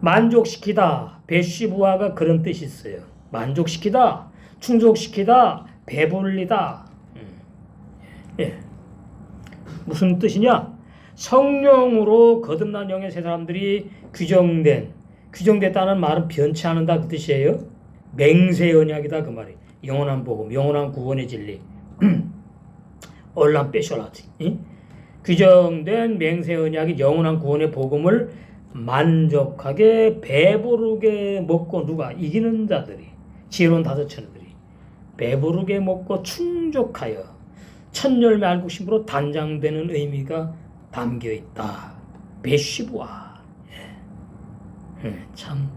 만족시키다 베시부아가 그런 뜻이 있어요. 만족시키다, 충족시키다, 배불리다. 무슨 뜻이냐? 성령으로 거듭난 영의 세 사람들이 규정됐다는 말은 변치 않는다 그 뜻이에요. 맹세 언약이다 그 말이. 영원한 복음, 영원한 구원의 진리. 얼람 빼쇼라지. 규정된 맹세 언약이 영원한 구원의 복음을 만족하게 배부르게 먹고 누가 이기는 자들이 지혜로운 5처녀들이 배부르게 먹고 충족하여 첫 열매 알곡심으로 단장되는 의미가 담겨 있다. 베시부아. 참.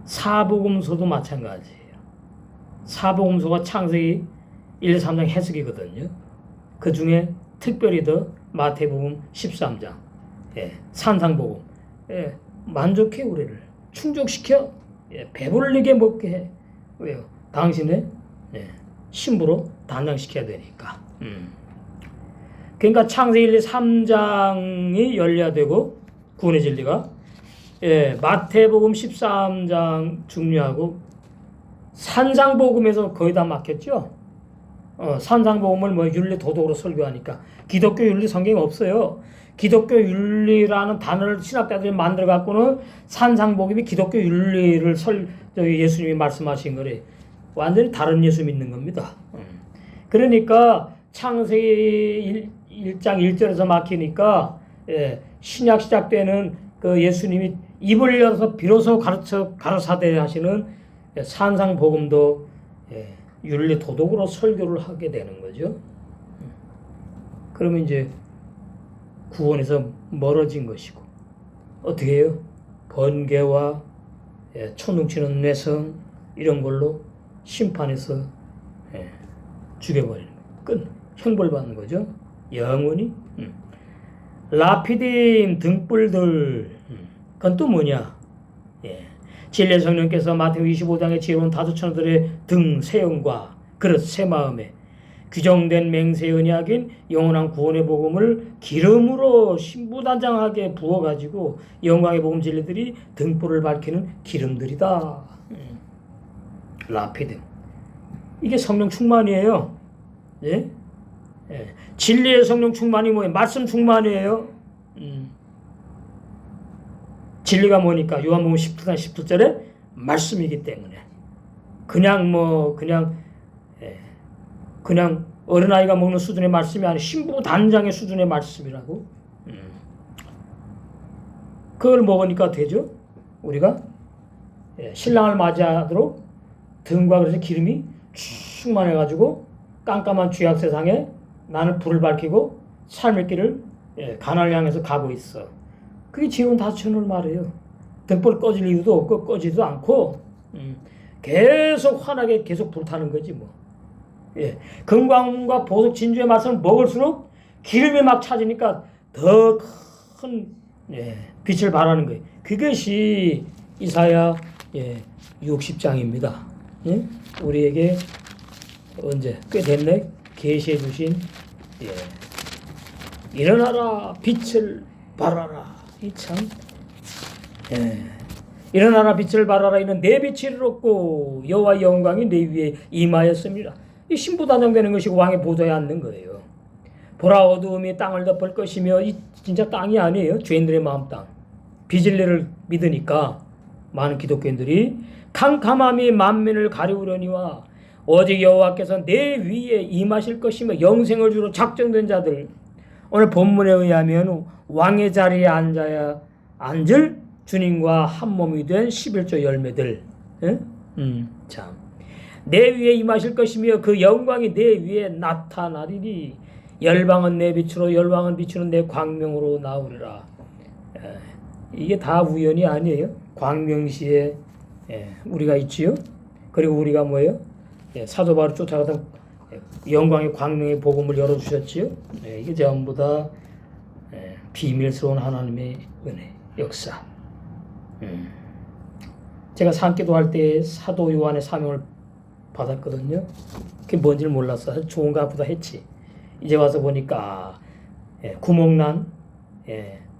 사복음서도 마찬가지예요. 사복음서가 창세기 1, 3장 해석이거든요. 그 중에 특별히 더 마태복음 13장, 산상복음, 만족해 우리를 충족시켜, 배불리게 먹게 해. 왜요? 당신의 신부로 단장시켜야 되니까. 그러니까 창세기 1, 3장이 열려야 되고 구원의 진리가 마태복음 13장 중요하고 산상복음에서 거의 다 막혔죠. 산상복음을 뭐 윤리 도덕으로 설교하니까 기독교 윤리 성경이 없어요. 기독교 윤리라는 단어를 신학자들이 만들어 갖고는 산상복음이 기독교 윤리를 예수님이 말씀하신 거래. 완전히 다른 예수 믿는 겁니다. 그러니까 창세기 1장 1절에서 막히니까 신약 시작되는 그 예수님이 입을 열어서 비로소 가르사대 하시는 산상복음도 윤리 도덕으로 설교를 하게 되는 거죠. 그러면 이제 구원에서 멀어진 것이고 어떻게 해요? 번개와 초능치는 뇌성 이런 걸로 심판해서 죽여버리는 거예요. 형벌 받는 거죠. 영원히. 라피딤 등불들 그건 또 뭐냐? 진리의 성령께서 마태복음 25장에 지혜로운 다섯 처녀들의 등 세영과 그릇 새 마음에 규정된 맹세 언약인 영원한 구원의 복음을 기름으로 신부단장하게 부어가지고 영광의 복음 진리들이 등불을 밝히는 기름들이다. 라피딤. 이게 성령 충만이에요. 진리의 성령 충만이 뭐예요? 말씀 충만이에요. 진리가 뭐니까 요한복음 10장 17절에 말씀이기 때문에 그냥 어린아이가 먹는 수준의 말씀이 아니라 신부 단장의 수준의 말씀이라고. 그걸 먹으니까 되죠. 우리가 신랑을 맞이하도록 등과 그래서 기름이 충만해가지고 깜깜한 죄악 세상에 나는 불을 밝히고 삶의 길을 가나안을 향해서 가고 있어. 그게 지혜로운 다섯 처녀를 말해요. 등불 꺼질 이유도 없고 꺼지도 않고 계속 환하게 계속 불타는 거지 뭐. 금광과 보석 진주의 말씀을 먹을수록 기름이 막 차지니까 더 큰 빛을 발하는 거예요. 그것이 이사야 60장입니다. 우리에게 언제 꽤 됐네 계시해 주신 일어나라 빛을 발하라. 이 참 일어나라 빛을 발하라. 이는 내 빛이 이롭고 여호와의 영광이 내 위에 임하였습니다. 이 신부 단장되는 것이 왕의 보좌에 앉는 거예요. 보라 어두움이 땅을 덮을 것이며 이 진짜 땅이 아니에요. 죄인들의 마음 땅. 비진리를 믿으니까 많은 기독교인들이 캄캄함이 만민을 가리우려니와 오직 여호와께서 내 위에 임하실 것이며 영생을 주로 작정된 자들. 오늘 본문에 의하면 왕의 자리에 앉을 주님과 한 몸이 된 11조 열매들. 참. 내 위에 임하실 것이며 그 영광이 내 위에 나타나리니 열방은 내 빛으로 열방은 비추는 내 광명으로 나오리라. 이게 다 우연이 아니에요. 광명시에 우리가 있지요. 그리고 우리가 뭐예요? 사도 바울을 쫓아가던 영광의 광명의 복음을 열어주셨지요. 이게 전부 다 비밀스러운 하나님의 은혜, 역사. 제가 산기도 할 때 사도 요한의 사명을 받았거든요. 그게 뭔지를 몰랐어. 좋은가 보다 했지. 이제 와서 보니까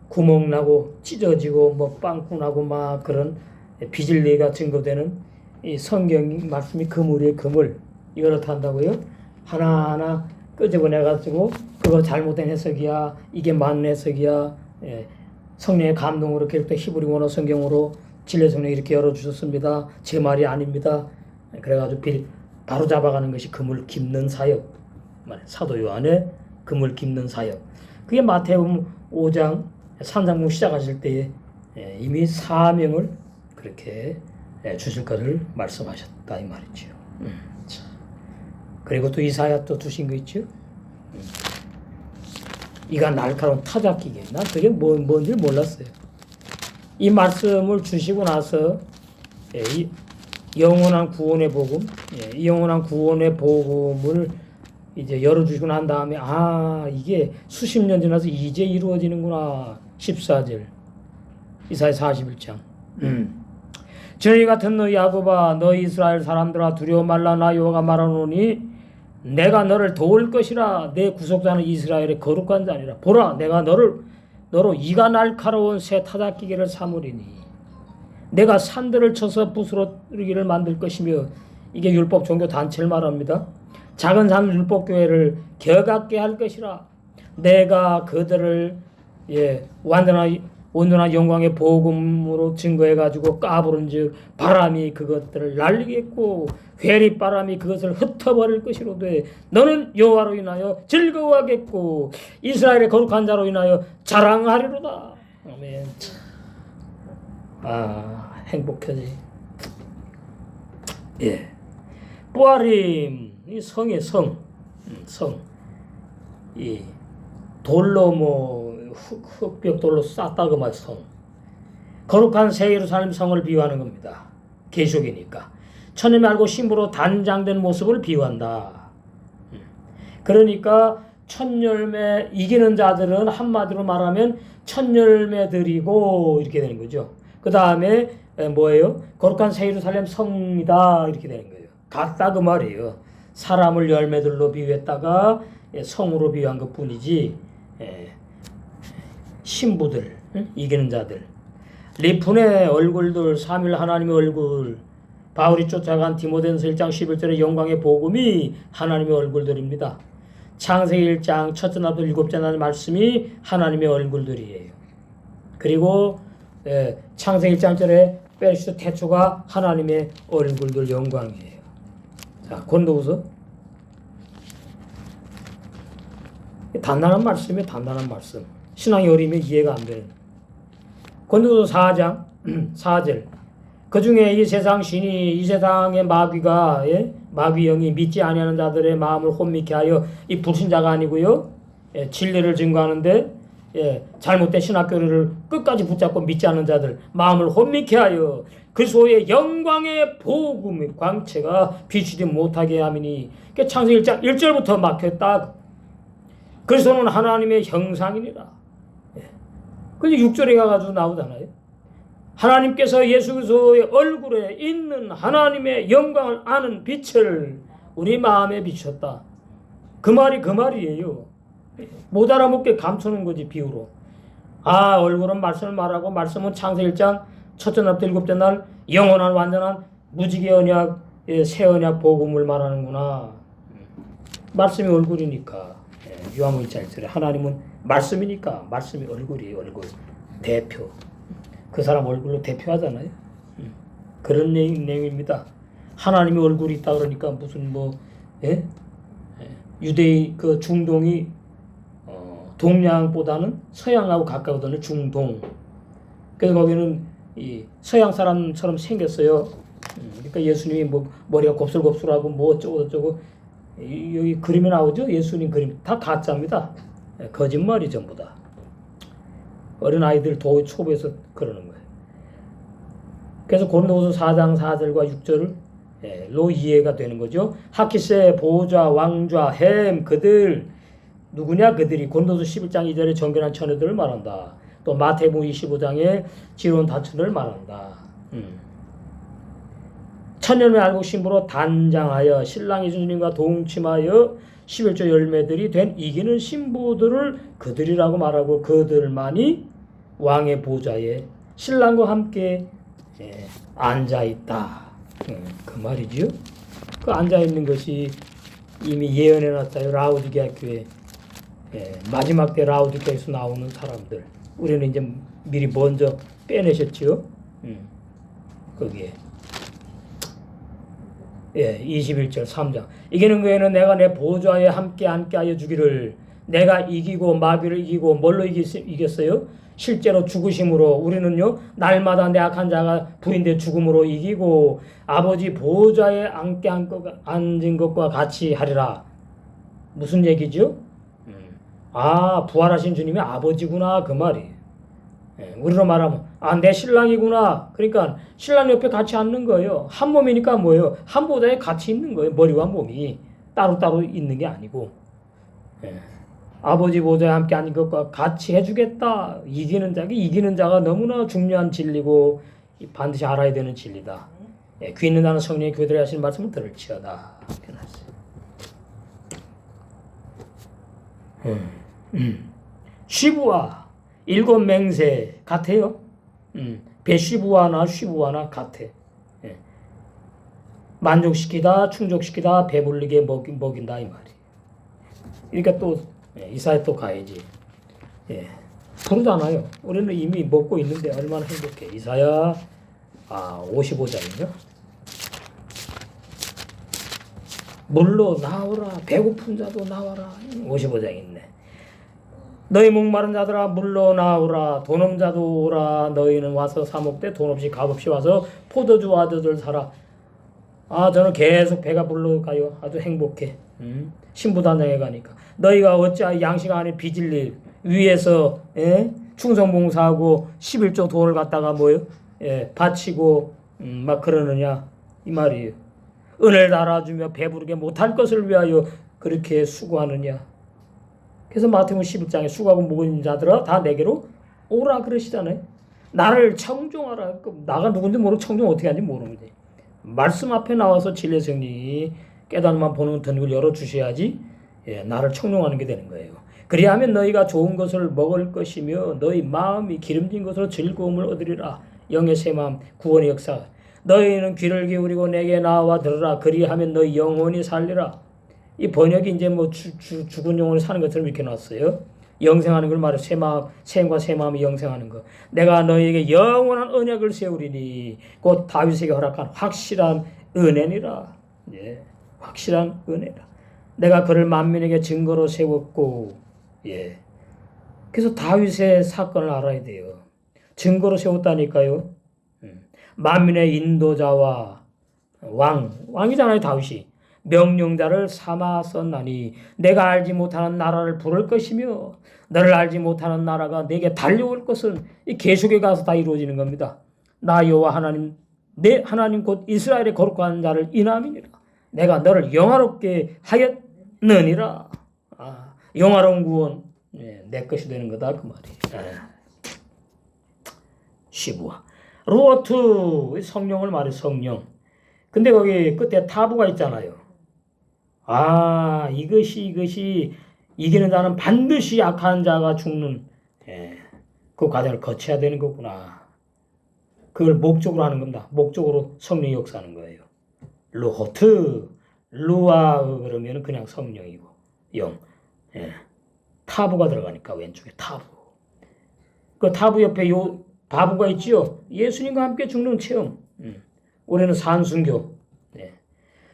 구멍나고 찢어지고 뭐 빵꾸나고 막 그런 비진리가 증거되는 이 성경 말씀이 그물이에요. 그물. 이걸 어떻게 한다고요? 하나하나 끄집어내가지고 그거 잘못된 해석이야. 이게 맞는 해석이야. 성령의 감동으로 기록된 히브리 원어 성경으로 진리의 성령이 이렇게 열어주셨습니다. 제 말이 아닙니다. 그래가지고 바로 잡아가는 것이 그물 깁는 사역. 사도 요한의 그물 깁는 사역. 그게 마태복음 5장 산상복음 시작하실 때에 이미 사명을 그렇게 주실 것을 말씀하셨다 이 말이죠. 그리고 또 이사야 또 두신 거 있죠. 이가 날카로운 타작기계. 난 그게 뭔지 몰랐어요. 이 말씀을 주시고 나서 이 영원한 구원의 복음, 이 영원한 구원의 복음을 이제 열어주시고 난 다음에 이게 수십 년 지나서 이제 이루어지는구나. 14절 이사야 41장. 저희 같은 너희 야곱아 너희 이스라엘 사람들아 두려워 말라. 나 여호와가 말하노니 내가 너를 도울 것이라. 내 구속자는 이스라엘의 거룩한 자니라. 보라 내가 너로 이가 날카로운 새 타작기계를 삼으리니 내가 산들을 쳐서 부스러기를 만들 것이며. 이게 율법 종교 단체를 말합니다. 작은 산 율법교회를 겨같게 할 것이라. 내가 그들을 온전한 영광의 복음으로 증거해가지고 까부른즉 바람이 그것들을 날리겠고 회리바람이 그것을 흩어버릴 것이로되 너는 여호와로 인하여 즐거워하겠고 이스라엘의 거룩한 자로 인하여 자랑하리로다. 아멘. 행복하지. 뿌아림 이 성의 성, 이 돌로 흑벽돌로 쌓다 그 말 성. 거룩한 새 예루살렘 성을 비유하는 겁니다. 계시록이니까. 천년에 알고 신부로 단장된 모습을 비유한다. 그러니까 천열매 이기는 자들은 한마디로 말하면 천열매들이고 이렇게 되는 거죠. 그 다음에 뭐예요? 거룩한 새 예루살렘 성이다 이렇게 되는 거예요. 같다 그 말이에요. 사람을 열매들로 비유했다가 성으로 비유한 것 뿐이지. 신부들, 이기는 자들, 리푼의 얼굴들, 삼일 하나님의 얼굴, 바울이 쫓아간 디모데전서 1장 11절의 영광의 복음이 하나님의 얼굴들입니다. 창세기 1장 첫째 날부터 일곱째 날 말씀이 하나님의 얼굴들이에요. 그리고 창세기 1장절에 페르시도 태초가 하나님의 얼굴들 영광이에요. 자, 고린도후서 단단한 말씀이에요. 단단한 말씀. 신앙이 어리면 이해가 안 되는. 고린도후서 4장 4절. 그 중에 이 세상 신이 이 세상의 마귀가 마귀 영이 믿지 아니하는 자들의 마음을 혼미케 하여 이 불신자가 아니고요. 진리를 증거하는데 잘못된 신학교리를 끝까지 붙잡고 믿지 않는 자들 마음을 혼미케 하여 그리스도의 영광의 복음의 광채가 비추지 못하게 함이니. 창세기 1장 1절부터 막혔다. 그리스도는 하나님의 형상이니라. 근데 6절에 가가지고 나오잖아요. 하나님께서 예수 그리스도의 얼굴에 있는 하나님의 영광을 아는 빛을 우리 마음에 비췄다. 그 말이 그 말이에요. 못 알아먹게 감추는 거지 비유로. 얼굴은 말씀을 말하고 말씀은 창세기 1장 첫째 날부터 일곱째 날 영원한 완전한 무지개 언약 새 언약 복음을 말하는구나. 말씀이 얼굴이니까. 요한복음 1장 1절에 하나님은 말씀이니까 말씀이 얼굴이에요. 얼굴 대표. 그 사람 얼굴로 대표하잖아요. 그런 내용입니다. 하나님의 얼굴이 있다 그러니까 무슨 유대의 그 중동이 동양보다는 서양하고 가까우던 중동. 그래서 거기는 이 서양 사람처럼 생겼어요. 그러니까 예수님이 머리가 곱슬곱슬하고 어쩌고 여기 그림이 나오죠. 예수님 그림 다 가짜입니다. 거짓말이 전부 다. 어린 아이들 초보에서 그러는 거예요. 그래서 고린도후서 4장 4절과 6절로 이해가 되는 거죠. 하키세, 보좌, 왕좌, 햄 그들 누구냐? 그들이 고린도서 11장 2절에 정결한 처녀들을 말한다. 또 마태복음 25장에 지혜로운 다처를 말한다. 천년을 알고 신부로 단장하여 신랑 예수님과 동침하여 11조 열매들이 된 이기는 신부들을 그들이라고 말하고 그들만이 왕의 보좌에 신랑과 함께 앉아있다. 그 말이죠. 그 앉아있는 것이 이미 예언해놨어요. 라오디게아 교회. 마지막 때 라오디게아에서 나오는 사람들. 우리는 이제 미리 먼저 빼내셨죠. 거기에. 21절 3장. 이기는 그에는 내가 내 보좌에 함께 앉게 하여 주기를. 내가 이기고 마귀를 이기고 뭘로 이겼어요? 실제로 죽으심으로. 우리는요 날마다 내 악한 자가 부인돼 죽음으로 이기고 아버지 보좌에 앉은 것과 같이 하리라. 무슨 얘기죠? 아, 부활하신 주님이 아버지구나 그 말이에요. 예, 우리로 말하면 내 신랑이구나. 그러니까 신랑 옆에 같이 앉는 거예요. 한 몸이니까 뭐예요? 한 보좌에 같이 있는 거예요. 머리와 몸이 따로따로 있는 게 아니고. 예. 아버지 보좌에 함께 앉은 것과 같이 해주겠다. 이기는 자가 너무나 중요한 진리고 반드시 알아야 되는 진리다. 예, 귀 있는 자는 성령의 교들이 하시는 말씀을 들을지어다. 쉬부와 일곱 맹세 같아요. 배쉬부와나 쉬부와나 같아. 예. 만족시키다, 충족시키다, 배불리게 먹인다 이 말이. 그러니까 또 이사야 또 가야지. 예. 부르잖아요. 우리는 이미 먹고 있는데 얼마나 행복해. 이사야 55장이죠. 물로 나오라. 배고픈 자도 나와라. 55장 있네. 너희 목마른 자들아 물로 나오라. 돈 없는 자도 오라. 너희는 와서 사 먹되 돈 없이 값없이 와서 포도주와 젖을 사라. 저는 계속 배가 불러가요. 아주 행복해. 신부단장에 가니까. 너희가 어찌 양식 안에 빚을 일 위에서 충성봉사하고 11조 돈을 갖다가 바치고 막 그러느냐 이 말이에요. 은혜를 달아주며 배부르게 못할 것을 위하여 그렇게 수고하느냐. 그래서 마태복음 11장에 수고하고 무거운 자들아 다 내게로 오라 그러시잖아요. 나를 청종하라. 나가 누군지 모르고 청종 어떻게 하는지 모르는데 말씀 앞에 나와서 진리의 성령이 깨닫만 보는 등을 열어주셔야지 나를 청종하는 게 되는 거예요. 그리하면 너희가 좋은 것을 먹을 것이며 너희 마음이 기름진 것으로 즐거움을 얻으리라. 영의 새 마음 구원의 역사. 너희는 귀를 기울이고 내게 나와 들으라. 그리하면 너희 영혼이 살리라. 이 번역이 이제 죽은 영혼이 사는 것처럼 이렇게 놨어요. 영생하는 걸 말해. 샘과 새 마음이 영생하는 거. 내가 너희에게 영원한 언약을 세우리니 곧 다윗에게 허락한 확실한 은혜니라. 예, 확실한 은혜라. 내가 그를 만민에게 증거로 세웠고, 예. 그래서 다윗의 사건을 알아야 돼요. 증거로 세웠다니까요. 만민의 인도자와 왕이잖아요, 다윗이. 명령자를 삼아 썼나니 내가 알지 못하는 나라를 부를 것이며 너를 알지 못하는 나라가 내게 달려올 것은 이 계속에 가서 다 이루어지는 겁니다. 나 여호와 하나님 내 하나님 곧 이스라엘의 거룩한 자를 인함이니라. 내가 너를 영화롭게 하였느니라. 영화로운 구원 내 것이 되는 거다 그 말이에요. 시부와 로트 성령을 말해. 성령. 근데 거기 끝에 타부가 있잖아요. 이것이 이기는 자는 반드시 약한 자가 죽는 그 과정을 거쳐야 되는 거구나. 그걸 목적으로 하는 겁니다. 목적으로 성령이 역사하는 거예요. 로호트, 루아 그러면 그냥 성령이고 영. 타부가 들어가니까 왼쪽에 타부. 그 타부 옆에 요 바부가 있지요. 예수님과 함께 죽는 체험. 올해는 산순교.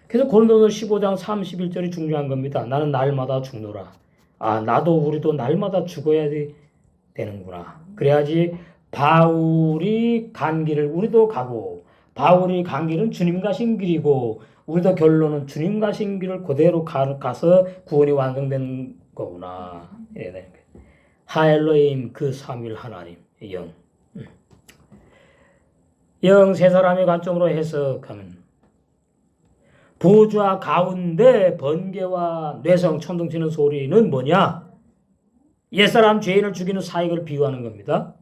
그래서 고린도서 15장 31절이 중요한 겁니다. 나는 날마다 죽노라. 나도 우리도 날마다 죽어야 되는구나. 그래야지 바울이 간 길을 우리도 가고 바울이 간 길은 주님 가신 길이고 우리도 결론은 주님 가신 길을 그대로 가서 구원이 완성된 거구나. 이래야 되는 거예요. 하엘로임 그 삼위일 하나님 영. 영 세 사람의 관점으로 해석하면 보좌 가운데 번개와 뇌성 천둥치는 소리는 뭐냐? 옛사람 죄인을 죽이는 사익을 비유하는 겁니다.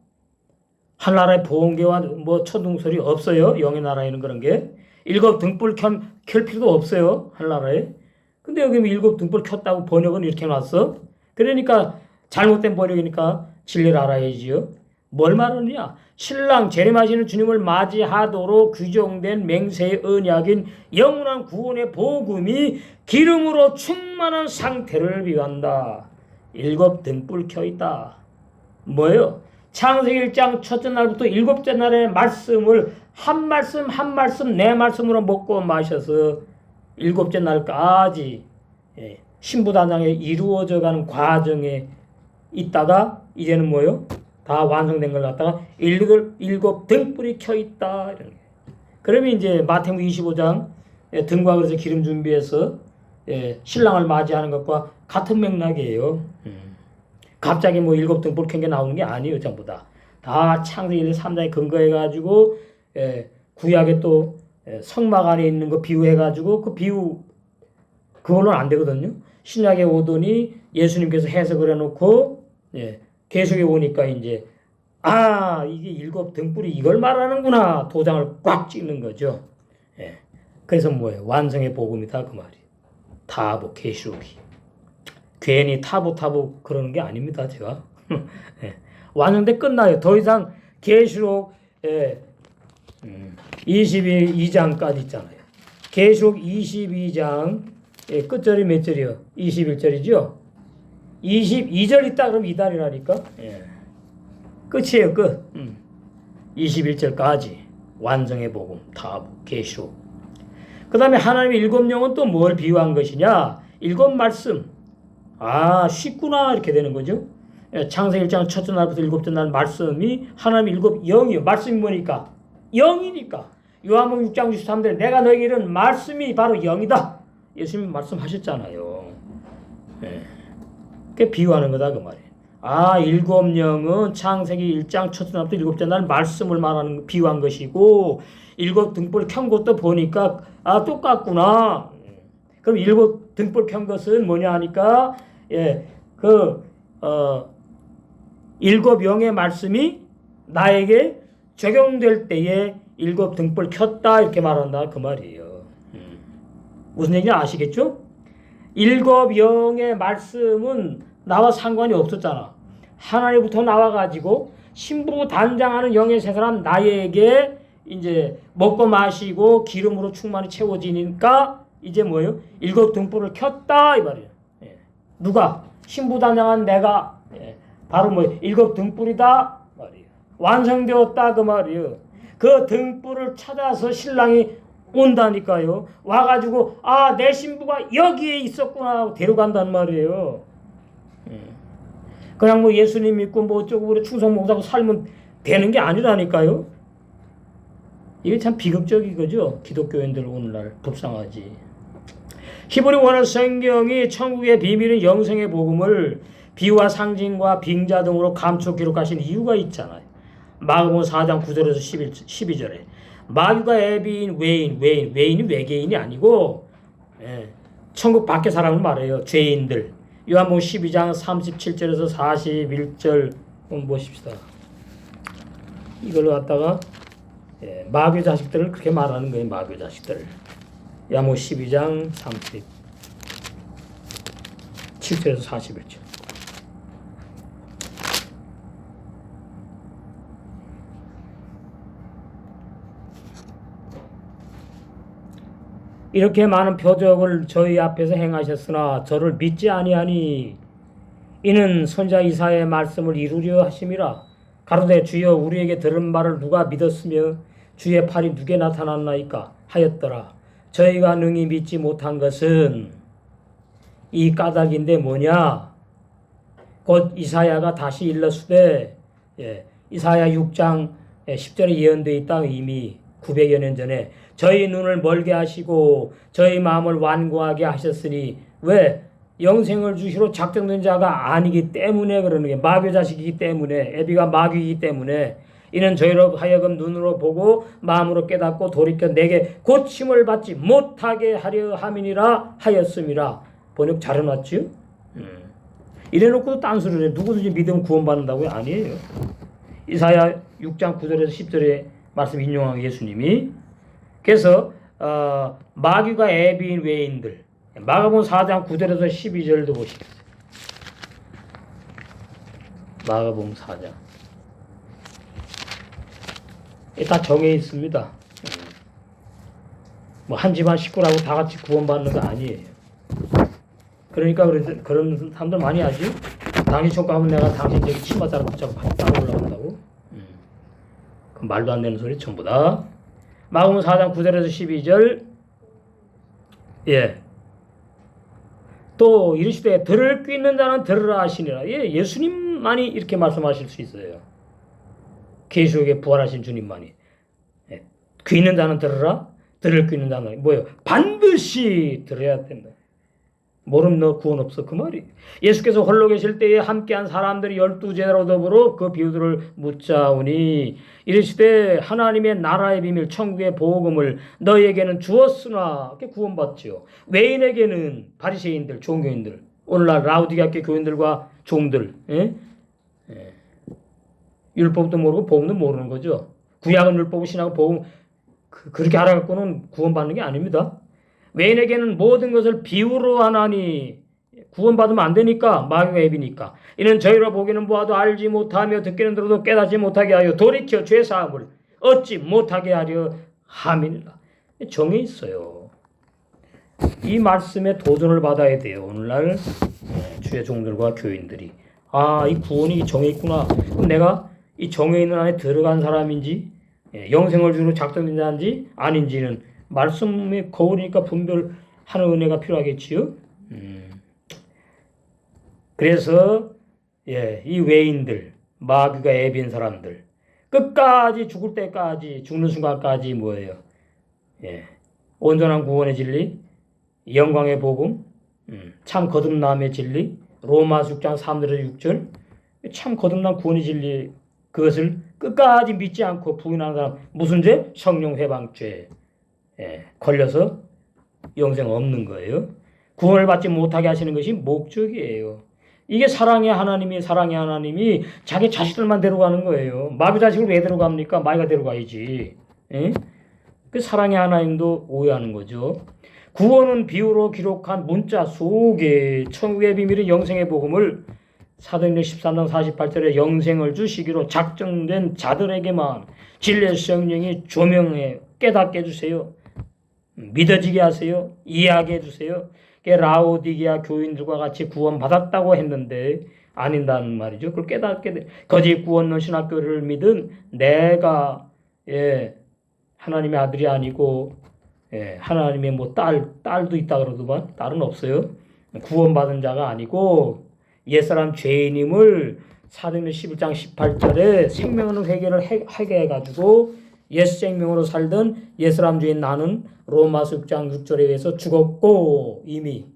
하늘나라에 번개와 천둥 소리 없어요. 영의 나라에는 그런 게. 일곱 등불 켤 필요도 없어요. 하늘나라에. 근데 여기 일곱 등불 켰다고 번역은 이렇게 놨어. 그러니까 잘못된 번역이니까 진리를 알아야지요. 뭘 말하느냐? 신랑 재림하시는 주님을 맞이하도록 규정된 맹세의 언약인 영원한 구원의 복음이 기름으로 충만한 상태를 비유한다. 일곱 등불 켜있다. 뭐예요? 창세기 1장 첫째 날부터 일곱째 날의 말씀을 한 말씀 한 말씀 내 말씀으로 먹고 마셔서 일곱째 날까지 신부단장에 이루어져가는 과정에 있다가 이제는 뭐예요? 다 완성된 걸 갖다가 일곱 등불이 켜있다. 그러면 이제 마태복음 25장 등과 그래서 기름 준비해서 신랑을 맞이하는 것과 같은 맥락이에요. 갑자기 뭐 일곱 등불 켠 게 나오는 게 아니에요. 전부 다 창세기 1, 3장에 근거해가지고 구약에 또 성막 안에 있는 거 비유해가지고 그 비유 그걸로는 안 되거든요. 신약에 오더니 예수님께서 해석을 해놓고 계속해 오니까 이제 이게 일곱 등불이 이걸 말하는구나 도장을 꽉 찍는 거죠. 그래서 뭐예요? 완성의 복음이다 그 말이에요. 타보 계시록이 괜히 타보 그러는 게 아닙니다. 제가 완성돼 끝나요. 더 이상 계시록 22장까지 있잖아요. 계시록 22장 끝절이 몇 절이요? 21절이죠? 22절 있다 그러면 이달이라니까? 끝이에요, 끝. 21절까지. 완성의 복음, 다 계시록. 그 다음에 하나님의 일곱 영은 또 뭘 비유한 것이냐? 일곱 말씀. 쉽구나. 이렇게 되는 거죠. 창세기 1장 첫째 날부터 일곱째 날 말씀이 하나님의 일곱 영이요. 말씀이 뭐니까? 영이니까. 요한복음 6장 63절에 내가 너에게 이른 말씀이 바로 영이다. 예수님이 말씀하셨잖아요. 그게 비유하는 거다 그 말이에요. 일곱 영은 창세기 1장 첫째 날부터 일곱째 날 말씀을 말하는 비유한 것이고 일곱 등불 켠 것도 보니까 똑같구나. 그럼 일곱 등불 켠 것은 뭐냐 하니까 일곱 영의 말씀이 나에게 적용될 때에 일곱 등불 켰다 이렇게 말한다 그 말이에요. 무슨 얘기인지 아시겠죠? 일곱 영의 말씀은 나와 상관이 없었잖아. 하나님부터 나와가지고 신부 단장하는 영의 세 사람 나에게 이제 먹고 마시고 기름으로 충만히 채워지니까 이제 뭐예요? 일곱 등불을 켰다 이 말이에요. 누가? 신부 단장한 내가 바로 일곱 등불이다 말이에요. 완성되었다 그 말이에요. 그 등불을 찾아서 신랑이 온다니까요. 와가지고 내 신부가 여기에 있었구나 하고 데려간단 말이에요. 그냥 예수님 믿고 어쩌고 그래 충성 목사고 살면 되는 게 아니라니까요. 이게 참 비극적인 거죠. 기독교인들 오늘날 불쌍하지. 히브리 원어 성경이 천국의 비밀인 영생의 복음을 비유와 상징과 빙자 등으로 감춰 기록하신 이유가 있잖아요. 마가복음 4장 9절에서 12절에 마귀가 애비인 외인이 외계인이 아니고 천국 밖의 사람을 말해요. 죄인들. 요한복음 12장 37절에서 41절 보십시다. 이걸로 갖다가 마귀 자식들을 그렇게 말하는 거예요. 마귀 자식들. 요한복음 12장 37절에서 41절. 이렇게 많은 표적을 저희 앞에서 행하셨으나 저를 믿지 아니하니 이는 선지자 이사야의 말씀을 이루려 하심이라. 가로되 주여 우리에게 들은 말을 누가 믿었으며 주의 팔이 누게 나타났나이까 하였더라. 저희가 능히 믿지 못한 것은 이 까닭인데 뭐냐? 곧 이사야가 다시 일렀으되 이사야 6장 10절에 예언되어 있다. 이미 900여 년 전에 저희 눈을 멀게 하시고 저희 마음을 완고하게 하셨으니 왜? 영생을 주시러 작정된 자가 아니기 때문에 그러는 게 마귀 자식이기 때문에 애비가 마귀이기 때문에 이는 저희로 하여금 눈으로 보고 마음으로 깨닫고 돌이켜 내게 고침을 받지 못하게 하려 함이니라 하였음이라. 번역 잘 해놨지요? 이래놓고 딴소리를 해. 누구든지 믿으면 구원받는다고요? 아니에요. 이사야 6장 9절에서 10절에 말씀 인용한 예수님이 그래서 마귀가 애비인 외인들 마가복음 4장 9절에서 12절도 보시겠어요. 마가복음 4장 다 정해 있습니다. 한 집안 식구라고 다 같이 구원받는 거 아니에요. 그러니까 그런 사람들 많이 하지. 당신 촉구하면 내가 당신 저기 치마 따라 붙잡고 따라 올라간다고. 그 말도 안 되는 소리 전부 다. 마가복음 4장 9절에서 12절 또 이르시되 들을 귀 있는 자는 들으라 하시니라. 예수님만이 이렇게 말씀하실 수 있어요. 계시록에 부활하신 주님만이. 귀 있는 자는 들으라. 들을 귀 있는 자는 뭐예요? 반드시 들어야 된다. 모름 너 구원 없어 그 말이. 예수께서 홀로 계실 때에 함께한 사람들이 12제자로 더불어 그 비유들을 묻자오니 이르시되 하나님의 나라의 비밀 천국의 복음을 너희에게는 주었으나 이렇게 구원받지요. 외인에게는 바리새인들 종교인들 오늘날 라우디게아 교인들과 종들 율법도 모르고 복음도 모르는 거죠. 구약은 율법을 신하고 복음 그렇게 알아갖고는 구원받는 게 아닙니다. 외인에게는 모든 것을 비유로 하나니 구원받으면 안 되니까 마귀가 앱이니까 이는 저희로 보기는 보아도 알지 못하며 듣기는 들어도 깨닫지 못하게 하여 돌이켜 죄사함을 얻지 못하게 하려 함이니라. 정해 있어요. 이 말씀에 도전을 받아야 돼요. 오늘날 주의 종들과 교인들이 이 구원이 정해 있구나. 그럼 내가 이 정해 있는 안에 들어간 사람인지 영생을 주로 작정된 자인지 아닌지는 말씀의 거울이니까 분별하는 은혜가 필요하겠지요. 그래서 이 외인들, 마귀가 애빈 사람들 끝까지 죽을 때까지 죽는 순간까지 뭐예요? 온전한 구원의 진리, 영광의 복음, 참 거듭남의 진리, 로마서 6장 3절에서 6절 참 거듭남 구원의 진리 그것을 끝까지 믿지 않고 부인하는 사람 무슨 죄? 성령 회방죄 걸려서 영생 없는 거예요. 구원을 받지 못하게 하시는 것이 목적이에요. 이게 사랑의 하나님이 자기 자식들만 데려가는 거예요. 마귀 자식을 왜 데려갑니까? 마귀가 데려가야지. 그 사랑의 하나님도 오해하는 거죠. 구원은 비유로 기록한 문자 속에 천국의 비밀인 영생의 복음을 사도행전 13장 48절에 영생을 주시기로 작정된 자들에게만 진리의 성령이 조명해 깨닫게 해주세요. 믿어지게 하세요. 이해하게 해주세요. 라오디게아 교인들과 같이 구원받았다고 했는데 아닌다는 말이죠. 그걸 깨닫게 돼. 거짓 구원론 신학교를 믿은 내가 하나님의 아들이 아니고 하나님의 딸도 있다 그러더만 딸은 없어요. 구원받은 자가 아니고 옛사람 죄인임을 사도행전 11장 18절에 생명의 회개를 하게 해가지고 옛 생명으로 살던 옛사람 죄인 나는 로마서 6장 6절에 의해서 죽었고 이미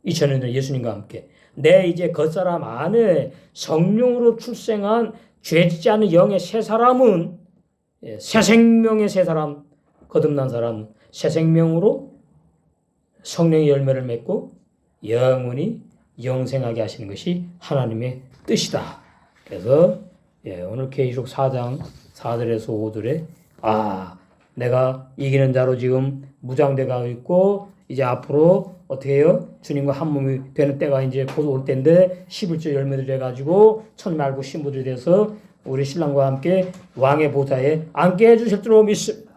2000년 전 예수님과 함께 내 이제 겉사람 안에 성령으로 출생한 죄짓지 않은 영의 새 사람은 새 생명의 새 사람 거듭난 사람 새 생명으로 성령의 열매를 맺고 영원히 영생하게 하시는 것이 하나님의 뜻이다. 그래서 오늘 계시록 4장 4절에서 5절에 내가 이기는 자로 지금 무장돼 가고 있고 이제 앞으로 어떻게 해요? 주님과 한 몸이 되는 때가 이제 곧 올 때인데 11조 열매를 돼가지고 천말고 신부들이 돼서 우리 신랑과 함께 왕의 보좌에 앉게 해주실 줄로 믿습니다.